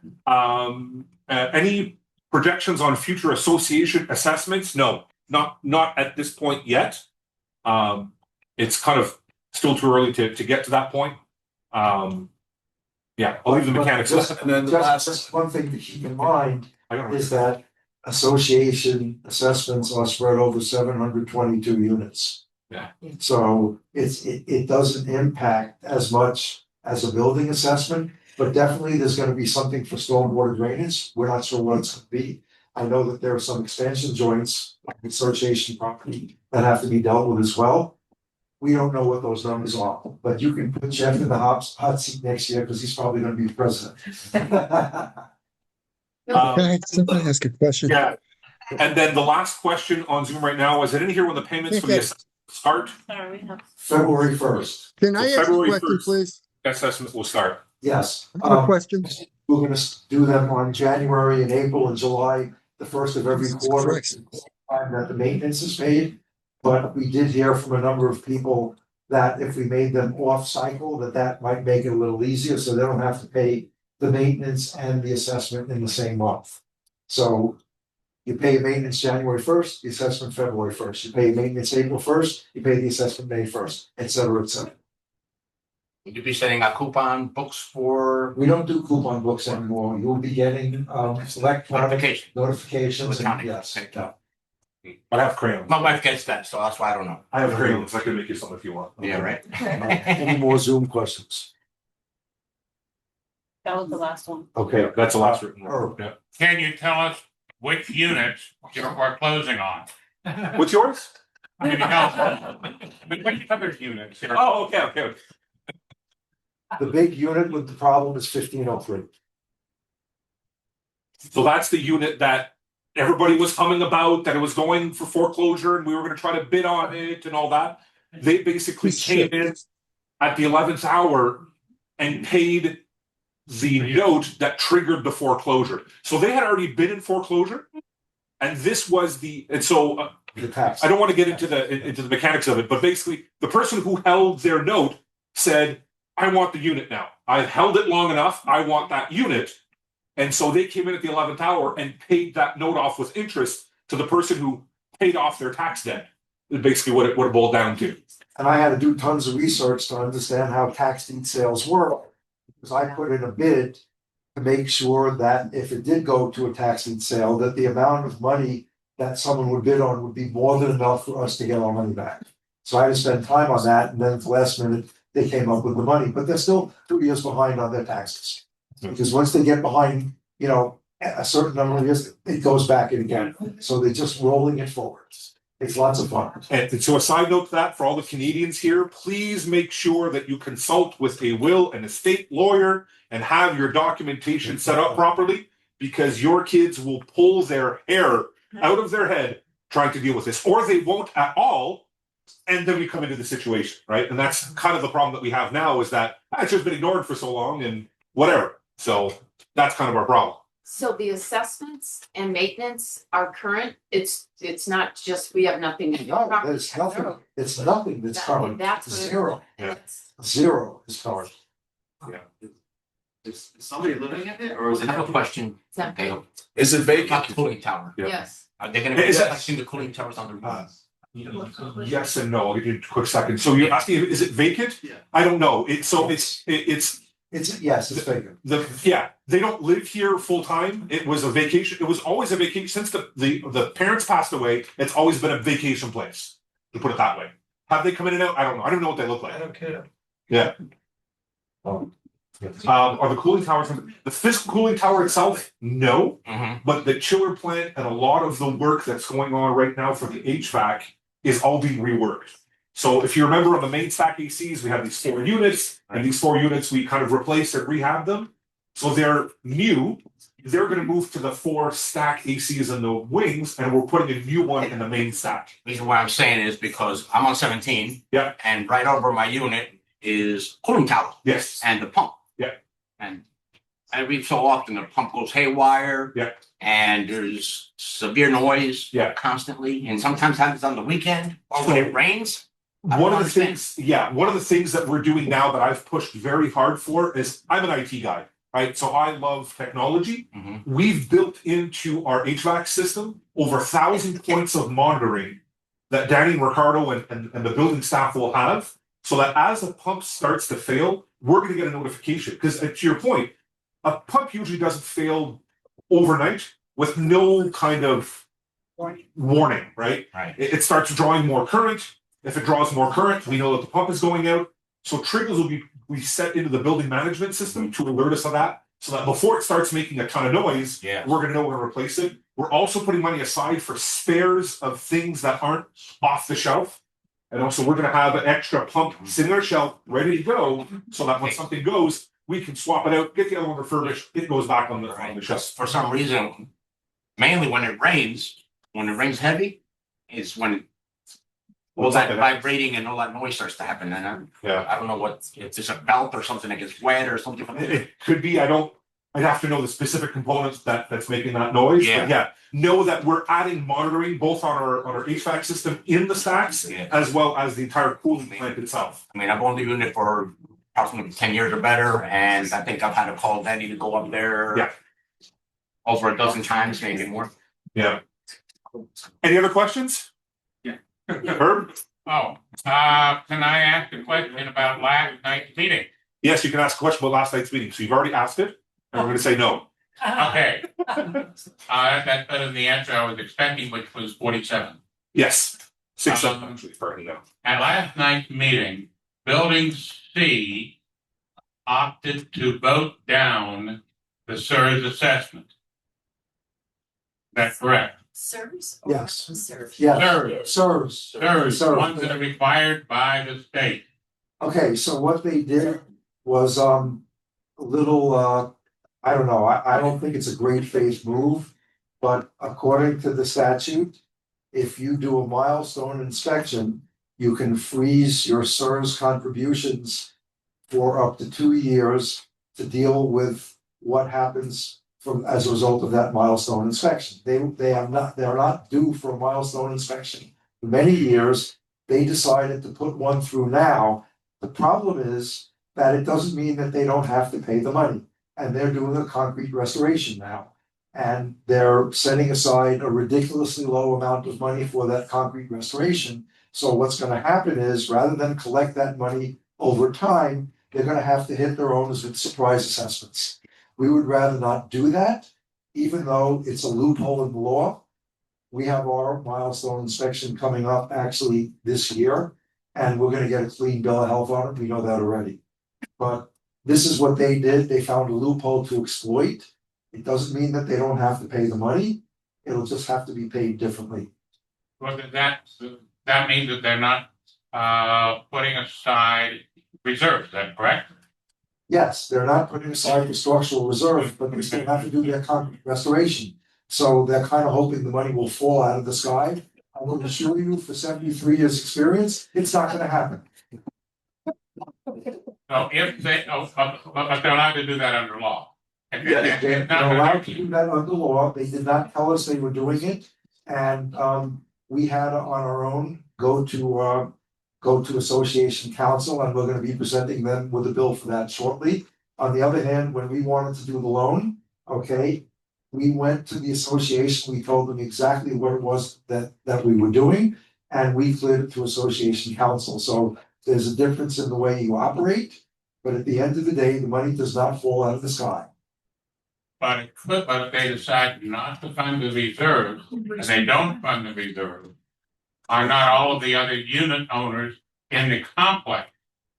Any projections on future association assessments? No, not at this point yet. It's kind of still too early to get to that point. Yeah, I'll leave the mechanics. Just And then the just last, one thing to keep in mind I don't know. is that association assessments are spread over 722 units. Yeah. So it doesn't impact as much as a building assessment, but definitely there's gonna be something for stormwater drainage. We're not sure what it's gonna be. I know that there are some expansion joints, like association property, that have to be dealt with as well. We don't know what those numbers are, but you can put Jeff in the hot seat next year, because he's probably gonna be the president. Can I simply ask a question? Yeah, and then the last question on Zoom right now, is it in here when the payments for the assessment start? February 1st, Can I So ask a February question, 1st. please? Assessment will start. yes. I have a question. We're gonna do them on January and April and July, the first of every Jesus quarter. Christ. Time that the maintenance is paid, but we did hear from a number of people that if we made them off cycle, that might make it a little easier, so they don't have to pay the maintenance and the assessment in the same month. So you pay maintenance January 1st, the assessment February 1st, you pay maintenance April 1st, you pay the assessment May 1st, et cetera, et cetera. Would you be sending out coupon books for We don't do coupon books anymore, you'll be getting electronic notification? notifications and Electronic, yes. okay. Yeah. But I have crayons. My wife gets that, so that's why I don't know. I have crayons. I can make you some if you want. Yeah, right? Any more Zoom questions? That was the last one. Okay. That's the last written Oh. word. Yeah. Can you tell us which units you are closing on? What's yours? Can you tell us which other units? Oh, okay. The big unit with the problem is 1503. So that's the unit that everybody was humming about, that it was going for foreclosure and we were gonna try to bid on it and all that. They basically came in at the 11th hour and paid the note that triggered the foreclosure. So they had already been in foreclosure. And this was and so The tax. I don't want to get into the mechanics of it, but basically the person who held their note said, I want the unit now. I've held it long enough. I want that unit. And so they came in at the 11th hour and paid that note off with interest to the person who paid off their tax debt. Is basically what it boiled down to. And I had to do tons of research to understand how tax deed sales work. Because I put in a bid to make sure that if it did go to a tax deed sale, that the amount of money that someone would bid on would be more than enough for us to get our money back. So I had to spend time on that, and then at the last minute, they came up with the money, but they're still 2 years behind on their taxes. Because once they get behind, a certain number of years, it goes back in again. So they're just rolling it forward. It's lots of fun. And so a side note to that, for all the Canadians here, please make sure that you consult with a will and estate lawyer and have your documentation set up properly, because your kids will pull their hair out of their head trying to deal with this, or they won't at all. And then we come into the situation, right? And that's kind of the problem that we have now, is that it's just been ignored for so long and whatever. So that's kind of our problem. So the assessments and maintenance are current, it's not just, we have nothing. No, there's nothing, it's nothing that's current. That's what it- Zero. Yeah. Zero is current. Is somebody living in it, or is I it? have a question. Exactly. Okay, is it about the vacant? cooling tower. Yeah. Yes. Are they gonna be Is it- replacing the cooling towers on the roof? Yes and no. I'll give you a quick second. So you're asking, is it vacant? Yeah. I don't know. It's Yes, it's vacant. they don't live here full time. It was a vacation. It was always a vacation since the parents passed away. It's always been a vacation place, to put it that way. Have they come in and out? I don't know. I don't know what they look like. I don't care. Yeah. Are the cooling towers, the physical cooling tower itself? No, but the chiller plant and a lot of the work that's going on right now for the HVAC is all being reworked. So if you remember on the main stack ACs, we have these 4 units, and these 4 units, we kind of replaced and rehab them. So they're new. They're gonna move to the 4 stack ACs in the wings, and we're putting a new one in the main stack. Reason why I'm saying is because I'm on 17. Yeah. And right over my unit is cooling tower Yes, and the pump. Yeah. And every so often the pump goes haywire. Yeah. And there's severe noise. Yeah. Constantly, and sometimes happens on the weekend or when it rains. I one don't of the understand. things, one of the things that we're doing now that I've pushed very hard for is I'm an IT guy, right? So I love technology. Mhm. We've built into our HVAC system over 1,000 points of monitoring that Danny and Ricardo and the building staff will have, so that as a pump starts to fail, we're gonna get a notification. Because to your point, a pump usually doesn't fail overnight with no kind of warning, right? Right. It starts drawing more current. If it draws more current, we know that the pump is going out. So triggers will be set into the building management system to alert us of that. So that before it starts making a ton of noise, Yeah. we're gonna know we're gonna replace it. We're also putting money aside for spares of things that aren't off the shelf. And also we're gonna have an extra pump sitting on our shelf, ready to go, so that when something goes, we can swap it out, get the other one refurbished, it goes back on the Right. shelf. For some reason, mainly when it rains heavy, is when all What's that up, vibrating and all that noise starts to happen. And Yeah. I don't know if there's a belt or something that gets wet or something. It could be, I'd have to know the specific components that's making that noise, Yeah. but yeah, know that we're adding monitoring both on our HVAC system in the stacks Yeah. as well as the entire cooling plant itself. I mean, I've owned the unit for approximately 10 years or better, and I think I've had to call Danny to go up there. Yeah. Over a dozen times, maybe more. Yeah. Any other questions? Yeah. Herb? Oh, can I ask a question about last night's meeting? Yes, you can ask a question about last night's meeting, so you've already asked it, and we're gonna say no. Okay. That's better than the answer I was expecting, which was 47. Yes. 6, 7, Um, actually, pardon me now. At last night's meeting, Building C opted to vote down the SERS assessment. That's correct. Serves? Yes. Serves. Yeah, SERS, serves. SERS, Serves. ones that are required by the state. Okay, so what they did was a little I don't know, I don't think it's a great faith move. But according to the statute, if you do a milestone inspection, you can freeze your SERS contributions for up to 2 years to deal with what happens from as a result of that milestone inspection. They're not due for a milestone inspection. For many years, they decided to put one through now. The problem is that it doesn't mean that they don't have to pay the money, and they're doing a concrete restoration now. And they're setting aside a ridiculously low amount of money for that concrete restoration. So what's gonna happen is, rather than collect that money over time, they're gonna have to hit their owners with surprise assessments. We would rather not do that, even though it's a loophole in the law. We have our milestone inspection coming up actually this year, and we're gonna get a clean bill of health on it, we know that already. But this is what they did, they found a loophole to exploit. It doesn't mean that they don't have to pay the money, it'll just have to be paid differently. Well, that means that they're not putting aside reserves, is that correct? Yes, they're not putting aside the structural reserve, but they still have to do their concrete restoration. So they're kind of hoping the money will fall out of the sky. I will assure you, for 73 years' experience, it's not gonna happen. So if they, but they're allowed to do that under law. And Yes, it's they're not allowed to do that under law, they did not tell us they were doing it, and we had on our own go to association council, and we're gonna be presenting them with a bill for that shortly. On the other hand, when we wanted to do the loan, okay, we went to the association, we told them exactly what it was that we were doing, and we cleared it to association council, so there's a difference in the way you operate, but at the end of the day, the money does not fall out of the sky. But it could, but if they decide not to fund the reserves, and they don't fund the reserves, are not all of the other unit owners in the complex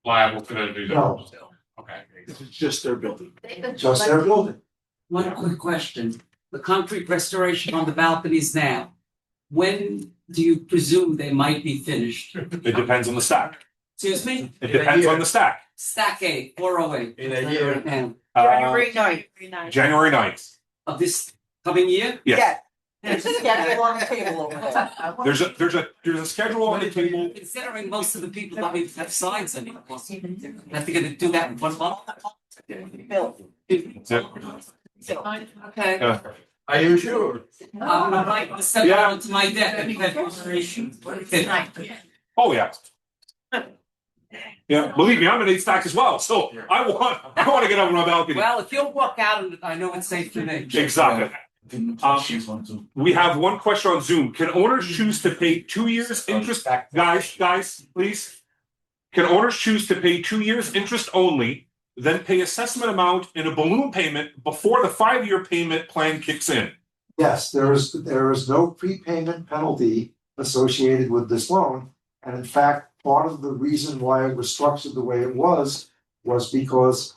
liable for those reserves? Okay. This is just their building. Just their building. One quick question, the concrete restoration on the balconies now, when do you presume they might be finished? It depends on the stack. Excuse me? It depends on the stack. Stack A, 408. In a year. And January 9th. of this coming year? Yes. There's a schedule on the table over there. There's a schedule on the table. Considering most of the people don't even have signs anymore. I think they're gonna do that in 1 month. Bill. Okay. Yeah. Are you sure? I'm gonna write the step Yeah. onto my deck and have consideration. Oh, yeah. Yeah, believe me, I'm an 8 stack as well, so I want to get up on my balcony. Well, if you'll walk out, and I know it's safe for me. Exactly. We have one question on Zoom. Can owners choose to pay 2 years interest? Guys, please. Can owners choose to pay 2 years interest only, then pay assessment amount in a balloon payment before the 5-year payment plan kicks in? Yes, there is no prepayment penalty associated with this loan. And in fact, part of the reason why it was structured the way it was because,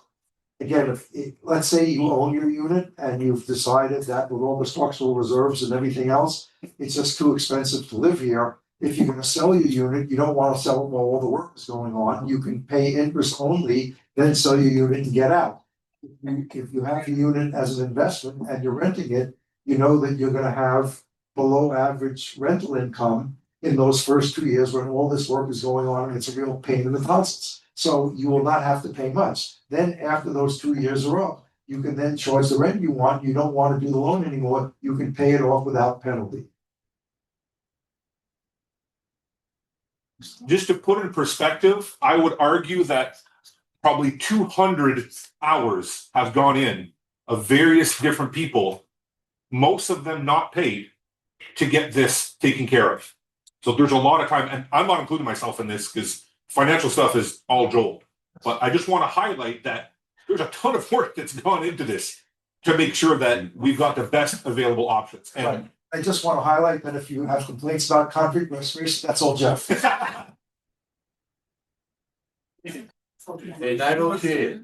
again, let's say you own your unit and you've decided that with all the structural reserves and everything else, it's just too expensive to live here. If you're gonna sell your unit, you don't wanna sell it while all the work is going on. You can pay interest only, then sell your unit and get out. If you have the unit as an investment and you're renting it, you know that you're gonna have below average rental income in those first 2 years when all this work is going on and it's a real pain in the tonsils. So you will not have to pay much. Then after those 2 years are up, you can then charge the rent you want. You don't want to do the loan anymore. You can pay it off without penalty. Just to put in perspective, I would argue that probably 200 hours have gone in of various different people, most of them not paid, to get this taken care of. So there's a lot of time, and I'm not including myself in this because financial stuff is all Joel. But I just want to highlight that there's a ton of work that's gone into this to make sure that we've got the best available options. And I just want to highlight that if you have complaints about concrete restoration, that's all Jeff. And I don't see it.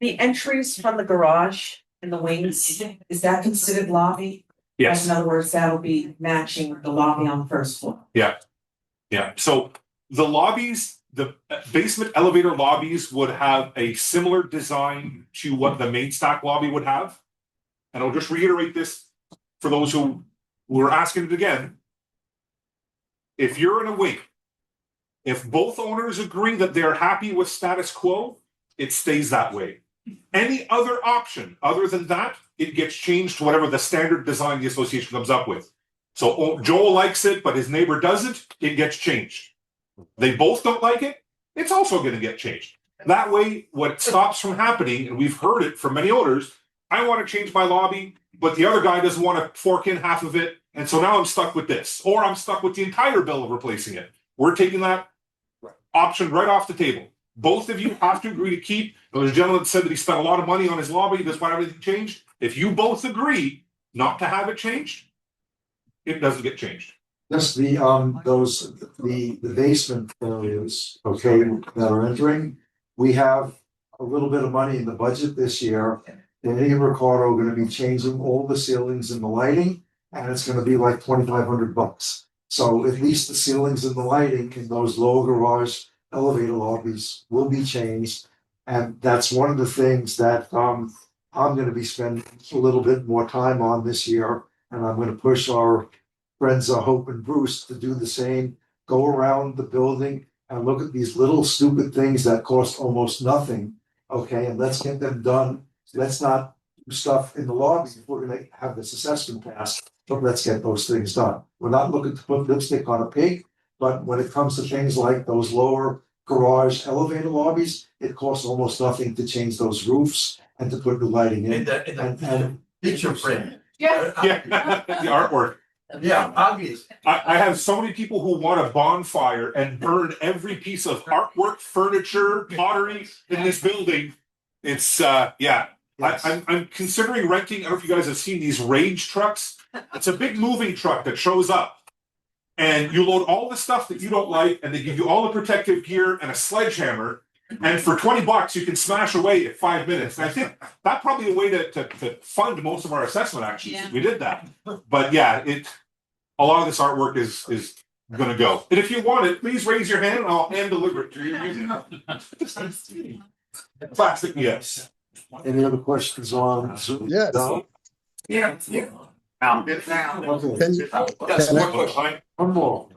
The entries from the garage and the wings, is that considered lobby? yes. In other words, that'll be matching the lobby on the first floor. Yeah, so the lobbies, the basement elevator lobbies would have a similar design to what the main stack lobby would have. And I'll just reiterate this for those who were asking it again. If you're in a wing, if both owners agree that they're happy with status quo, it stays that way. Any other option other than that, it gets changed to whatever the standard design the association comes up with. So Joel likes it, but his neighbor doesn't, it gets changed. They both don't like it, it's also gonna get changed. That way, what stops from happening, and we've heard it from many owners, I wanna change my lobby, but the other guy doesn't wanna fork in half of it, and so now I'm stuck with this, or I'm stuck with the entire bill of replacing it. We're taking that option right off the table. Both of you have to agree to keep, there's a gentleman that said that he spent a lot of money on his lobby, doesn't want everything changed. If you both agree not to have it changed, it doesn't get changed. Just the basement areas, okay, that are entering, we have a little bit of money in the budget this year. Danny and Ricardo are gonna be changing all the ceilings and the lighting, and it's gonna be like $2,500. So at least the ceilings and the lighting in those lower garage elevator lobbies will be changed. And that's one of the things that I'm gonna be spending a little bit more time on this year. And I'm gonna push our friends Hope and Bruce to do the same, go around the building and look at these little stupid things that cost almost nothing. Okay, and let's get them done. Let's not do stuff in the lobby if we're gonna have this assessment passed, but let's get those things done. We're not looking to put lipstick on a pig, but when it comes to things like those lower garage elevator lobbies, it costs almost nothing to change those roofs and to put new lighting in. And picture frame. Yeah, the artwork. Yeah, obvious. I have so many people who want a bonfire and burn every piece of artwork, furniture, pottery in this building. It's yeah. I'm considering renting. I don't know if you guys have seen these rage trucks. It's a big moving truck that shows up. And you load all the stuff that you don't like, and they give you all the protective gear and a sledgehammer. And for $20, you can smash away at 5 minutes. And I think that's probably a way to fund most of our assessment actions. Yeah. We did that. But yeah, a lot of this artwork is gonna go. And if you want it, please raise your hand and I'll hand deliver it to you. Plastic, yes. Any other questions on Zoom? Yes. No? Yeah. Can you- Yes, more question. One more.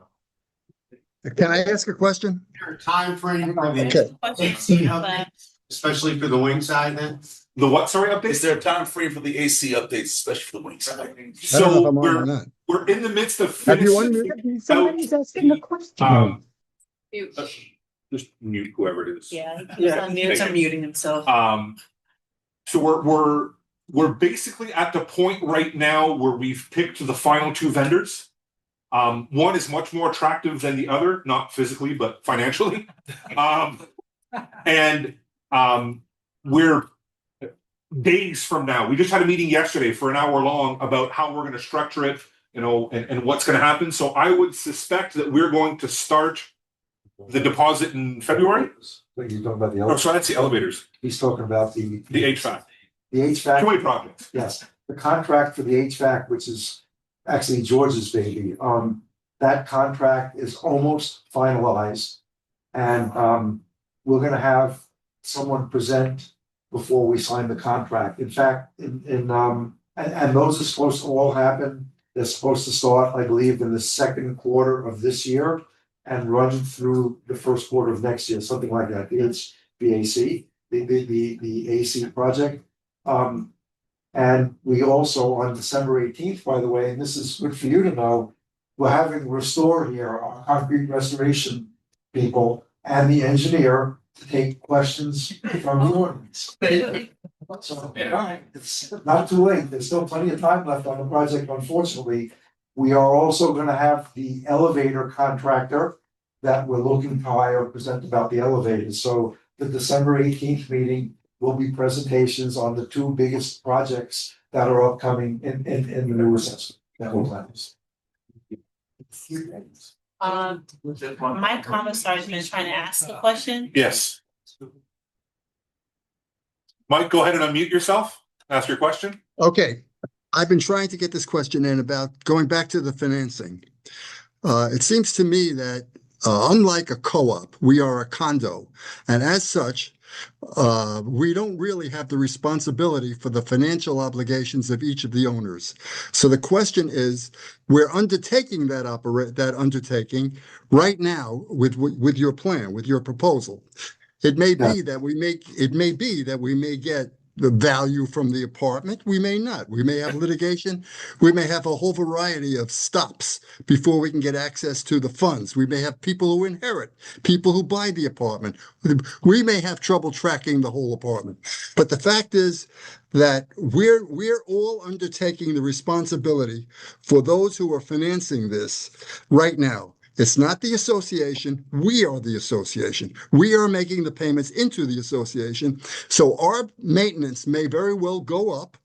Can I ask a question? Time frame for the Okay. AC updates, especially for the wing side then? The what, sorry, Is updates? there a time frame for the AC updates, especially for the wing side? I don't know if So I'm on or not. we're in the midst of Have you finishing unmuted? Somebody's asking a question. Just mute whoever it is. Yeah, unmuting, unmuting himself. So we're basically at the point right now where we've picked the final two vendors. One is much more attractive than the other, not physically, but financially. We're days from now. We just had a meeting yesterday for an hour long about how we're going to structure it, and what's going to happen. So I would suspect that we're going to start the deposit in February. But you're talking about the Oh, elevators. so that's the elevators, He's talking about the HVAC, HVAC. two-way projects. Yes, the contract for the HVAC, which is actually George's baby, that contract is almost finalized. And we're gonna have someone present before we sign the contract. In fact, and those are supposed to all happen. They're supposed to start, I believe, in the second quarter of this year and run through the first quarter of next year, something like that. The HVAC, the AC project. And we also, on December 18th, by the way, and this is good for you to know, we're having Restore here, our concrete restoration people, and the engineer to take questions from the audience. So, it's not too late. There's still plenty of time left on the project, unfortunately. We are also gonna have the elevator contractor that we're looking to hire present about the elevators. So the December 18th meeting will be presentations on the two biggest projects that are upcoming in the new assessment. That will plan. My commissar's been trying to ask a question. Yes. Mike, go ahead and unmute yourself. Ask your question. Okay, I've been trying to get this question in about going back to the financing. It seems to me that unlike a co-op, we are a condo, and as such, we don't really have the responsibility for the financial obligations of each of the owners. So the question is, we're undertaking that undertaking right now with your plan, with your proposal. It may be that we may get the value from the apartment. We may not. We may have litigation. We may have a whole variety of stops before we can get access to the funds. We may have people who inherit, people who buy the apartment. We may have trouble tracking the whole apartment. But the fact is that we're all undertaking the responsibility for those who are financing this right now. It's not the association. We are the association. We are making the payments into the association. So our maintenance may very well go up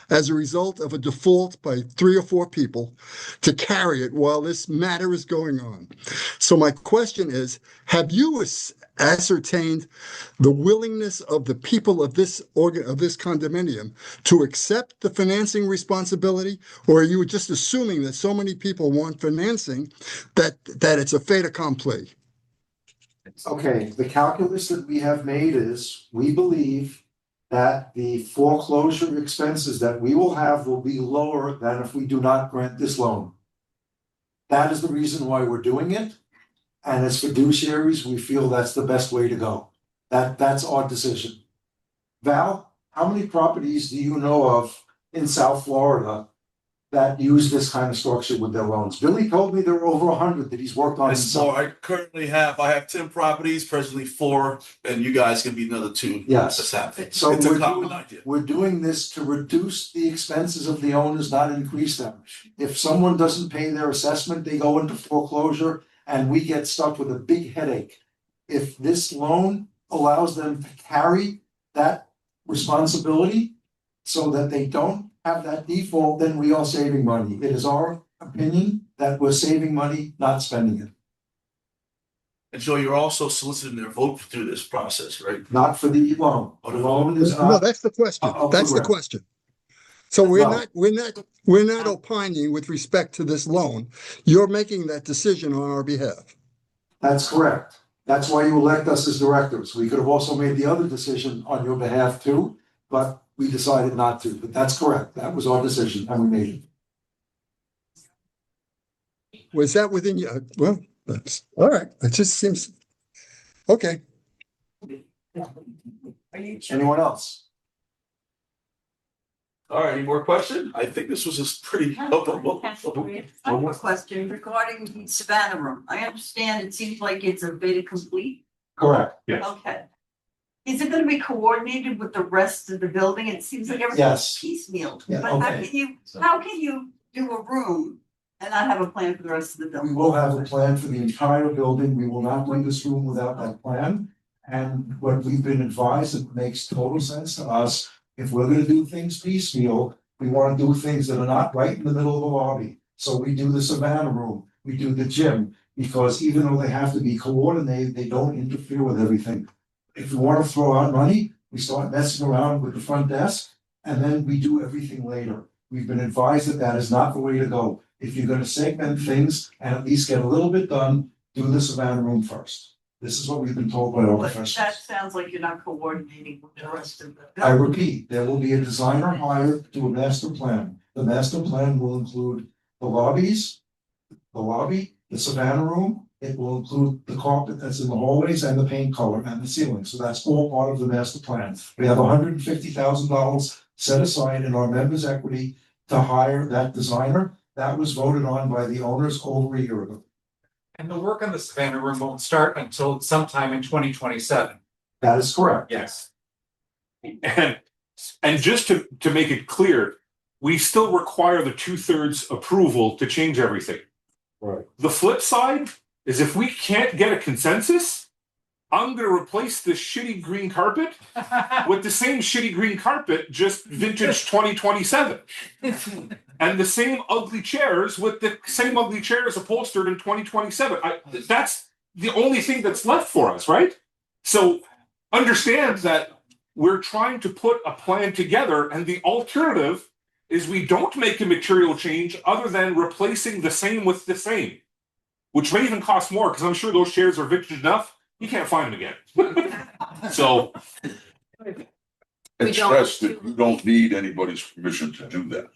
as a result of a default by 3 or 4 people to carry it while this matter is going on. So my question is, have you ascertained the willingness of the people of this condominium to accept the financing responsibility, or are you just assuming that so many people want financing that it's a fait accompli? Okay, the calculus that we have made is, we believe that the foreclosure expenses that we will have will be lower than if we do not grant this loan. That is the reason why we're doing it. And as fiduciaries, we feel that's the best way to go. That's our decision. Val, how many properties do you know of in South Florida that use this kind of structure with their loans? Billy told me there are over 100 that he's worked on. I currently have 10 properties, presently 4, and you guys can be another 2. Yes. That's happening. So It's a common idea. we're doing this to reduce the expenses of the owners, not increase them. If someone doesn't pay their assessment, they go into foreclosure and we get stuck with a big headache. If this loan allows them to carry that responsibility so that they don't have that default, then we are saving money. It is our opinion that we're saving money, not spending it. And Joe, you're also soliciting their vote through this process, right? Not for the loan. The loan is No, not. that's the question. That's the question. So we're not opining with respect to this loan. You're making that decision on our behalf. That's correct. That's why you elect us as directors. We could have also made the other decision on your behalf too, but we decided not to, but that's correct. That was our decision and we made it. Was that within your, well, that's, all right, it just seems, okay. Anyone else? All right, any more questions? I think this was just pretty helpful. I have a question regarding the Savannah Room. I understand it seems like it's a beta complete. Correct. Yes. Okay. Is it gonna be coordinated with the rest of the building? It seems like everything's Yes. piecemeal. Yeah, But okay. how can you do a room and not have a plan for the rest of the We building? will have a plan for the entire building. We will not do this room without that plan. And what we've been advised, it makes total sense to us. If we're gonna do things piecemeal, we wanna do things that are not right in the middle of the lobby. So we do the Savannah Room, we do the gym, because even though they have to be coordinated, they don't interfere with everything. If we wanna throw out money, we start messing around with the front desk, and then we do everything later. We've been advised that that is not the way to go. If you're gonna segment things and at least get a little bit done, do the Savannah Room first. This is what we've been told by our But that professionals. sounds like you're not coordinating with the rest of the I building. repeat, there will be a designer hired to do a master plan. The master plan will include the lobbies, the Savannah Room. It will include the carpet that's in the hallways and the paint color and the ceiling. So that's all part of the master plan. We have $150,000 set aside in our members' equity to hire that designer. That was voted on by the owners over a year ago. And the work on the Savannah Room won't start until sometime in 2027. That is correct. Yes. And just to make it clear, we still require the 2/3 approval to change everything. Right. The flip side is if we can't get a consensus, I'm gonna replace this shitty green carpet with the same shitty green carpet, just vintage 2027. And the same ugly chairs with the same ugly chairs upholstered in 2027. That's the only thing that's left for us, right? So understand that we're trying to put a plan together, and the alternative is we don't make a material change other than replacing the same with the same, which may even cost more because I'm sure those chairs are vintage enough, you can't find them again. So We It's don't stressed do- that you don't need anybody's permission to do that.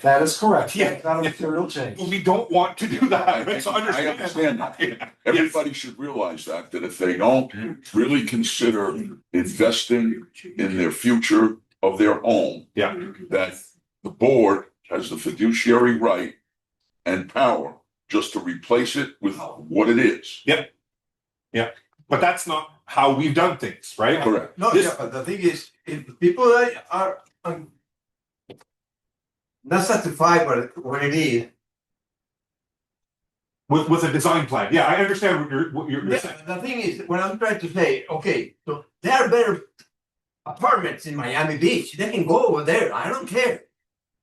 That is correct. Yeah. That's not a material change. we don't want to do that, right? So I understand. understand that. Yeah. Everybody should realize that if they don't really consider investing in their future of their home, Yeah. that the board has the fiduciary right and power just to replace it with what it is. But that's not how we've done things, right? Correct. No, This- yeah, but the thing is, if people are not satisfied with it is, With a design plan. Yeah, I understand what you're saying. the thing is, what I'm trying to say, okay, so there are better apartments in Miami Beach, they can go over there, I don't care.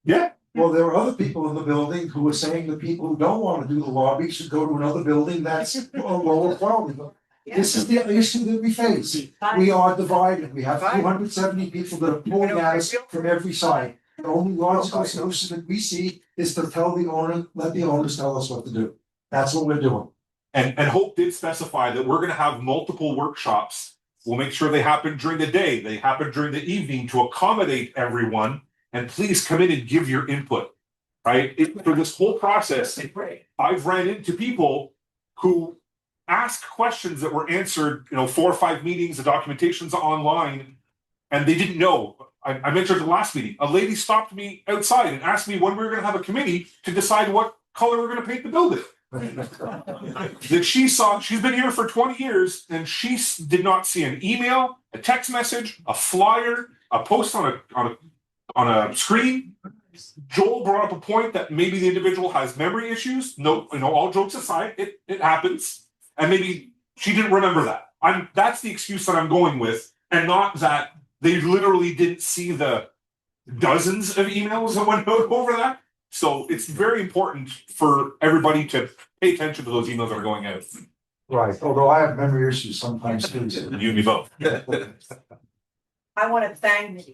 Yeah. Well, there are other people in the building who are saying the people who don't wanna do the lobby should go to another building that's a lower quality. This is the issue that we face. We are divided. We have 270 people that are pulling at us from every side. The only logical solution that we see is to tell the owner, let the owners tell us what to do. That's what we're doing. And Hope did specify that we're gonna have multiple workshops. We'll make sure they happen during the day, they happen during the evening to accommodate everyone. And please come in and give your input, right? For this whole process, I've ran into people who ask questions that were answered, 4 or 5 meetings, the documentation's online, and they didn't know. I mentioned the last meeting, a lady stopped me outside and asked me when we were gonna have a committee to decide what color we're gonna paint the building. That she's been here for 20 years and she did not see an email, a text message, a flyer, a post on a screen. Joel brought up a point that maybe the individual has memory issues. No, all jokes aside, it happens. And maybe she didn't remember that. That's the excuse that I'm going with, and not that they literally didn't see the dozens of emails that went out over that. So it's very important for everybody to pay attention to those emails that are going out. Right, although I have memory issues sometimes too. so- You and me both. I want to thank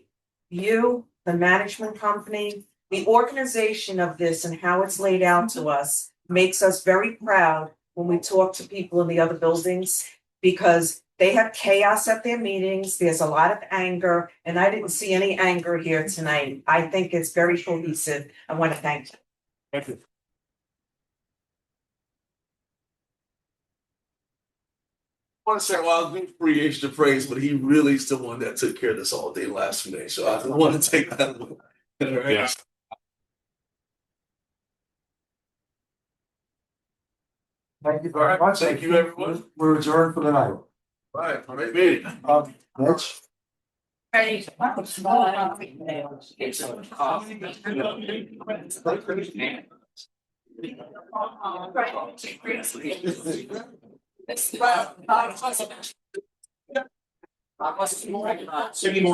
you, the management company, the organization of this and how it's laid out to us makes us very proud when we talk to people in the other buildings, because They have chaos at their meetings. There's a lot of anger, and I didn't see any anger here tonight. I think it's very cohesive. I want to thank you. Thank you. I want to say, well, I was free Asia to praise, but he really is the one that took care of this all day last few days. So I want to take that away. All right. Yes. Thank you very much. Thank you, everyone. We're adjourned for the night. Right, great meeting. Mitch? Ready? City more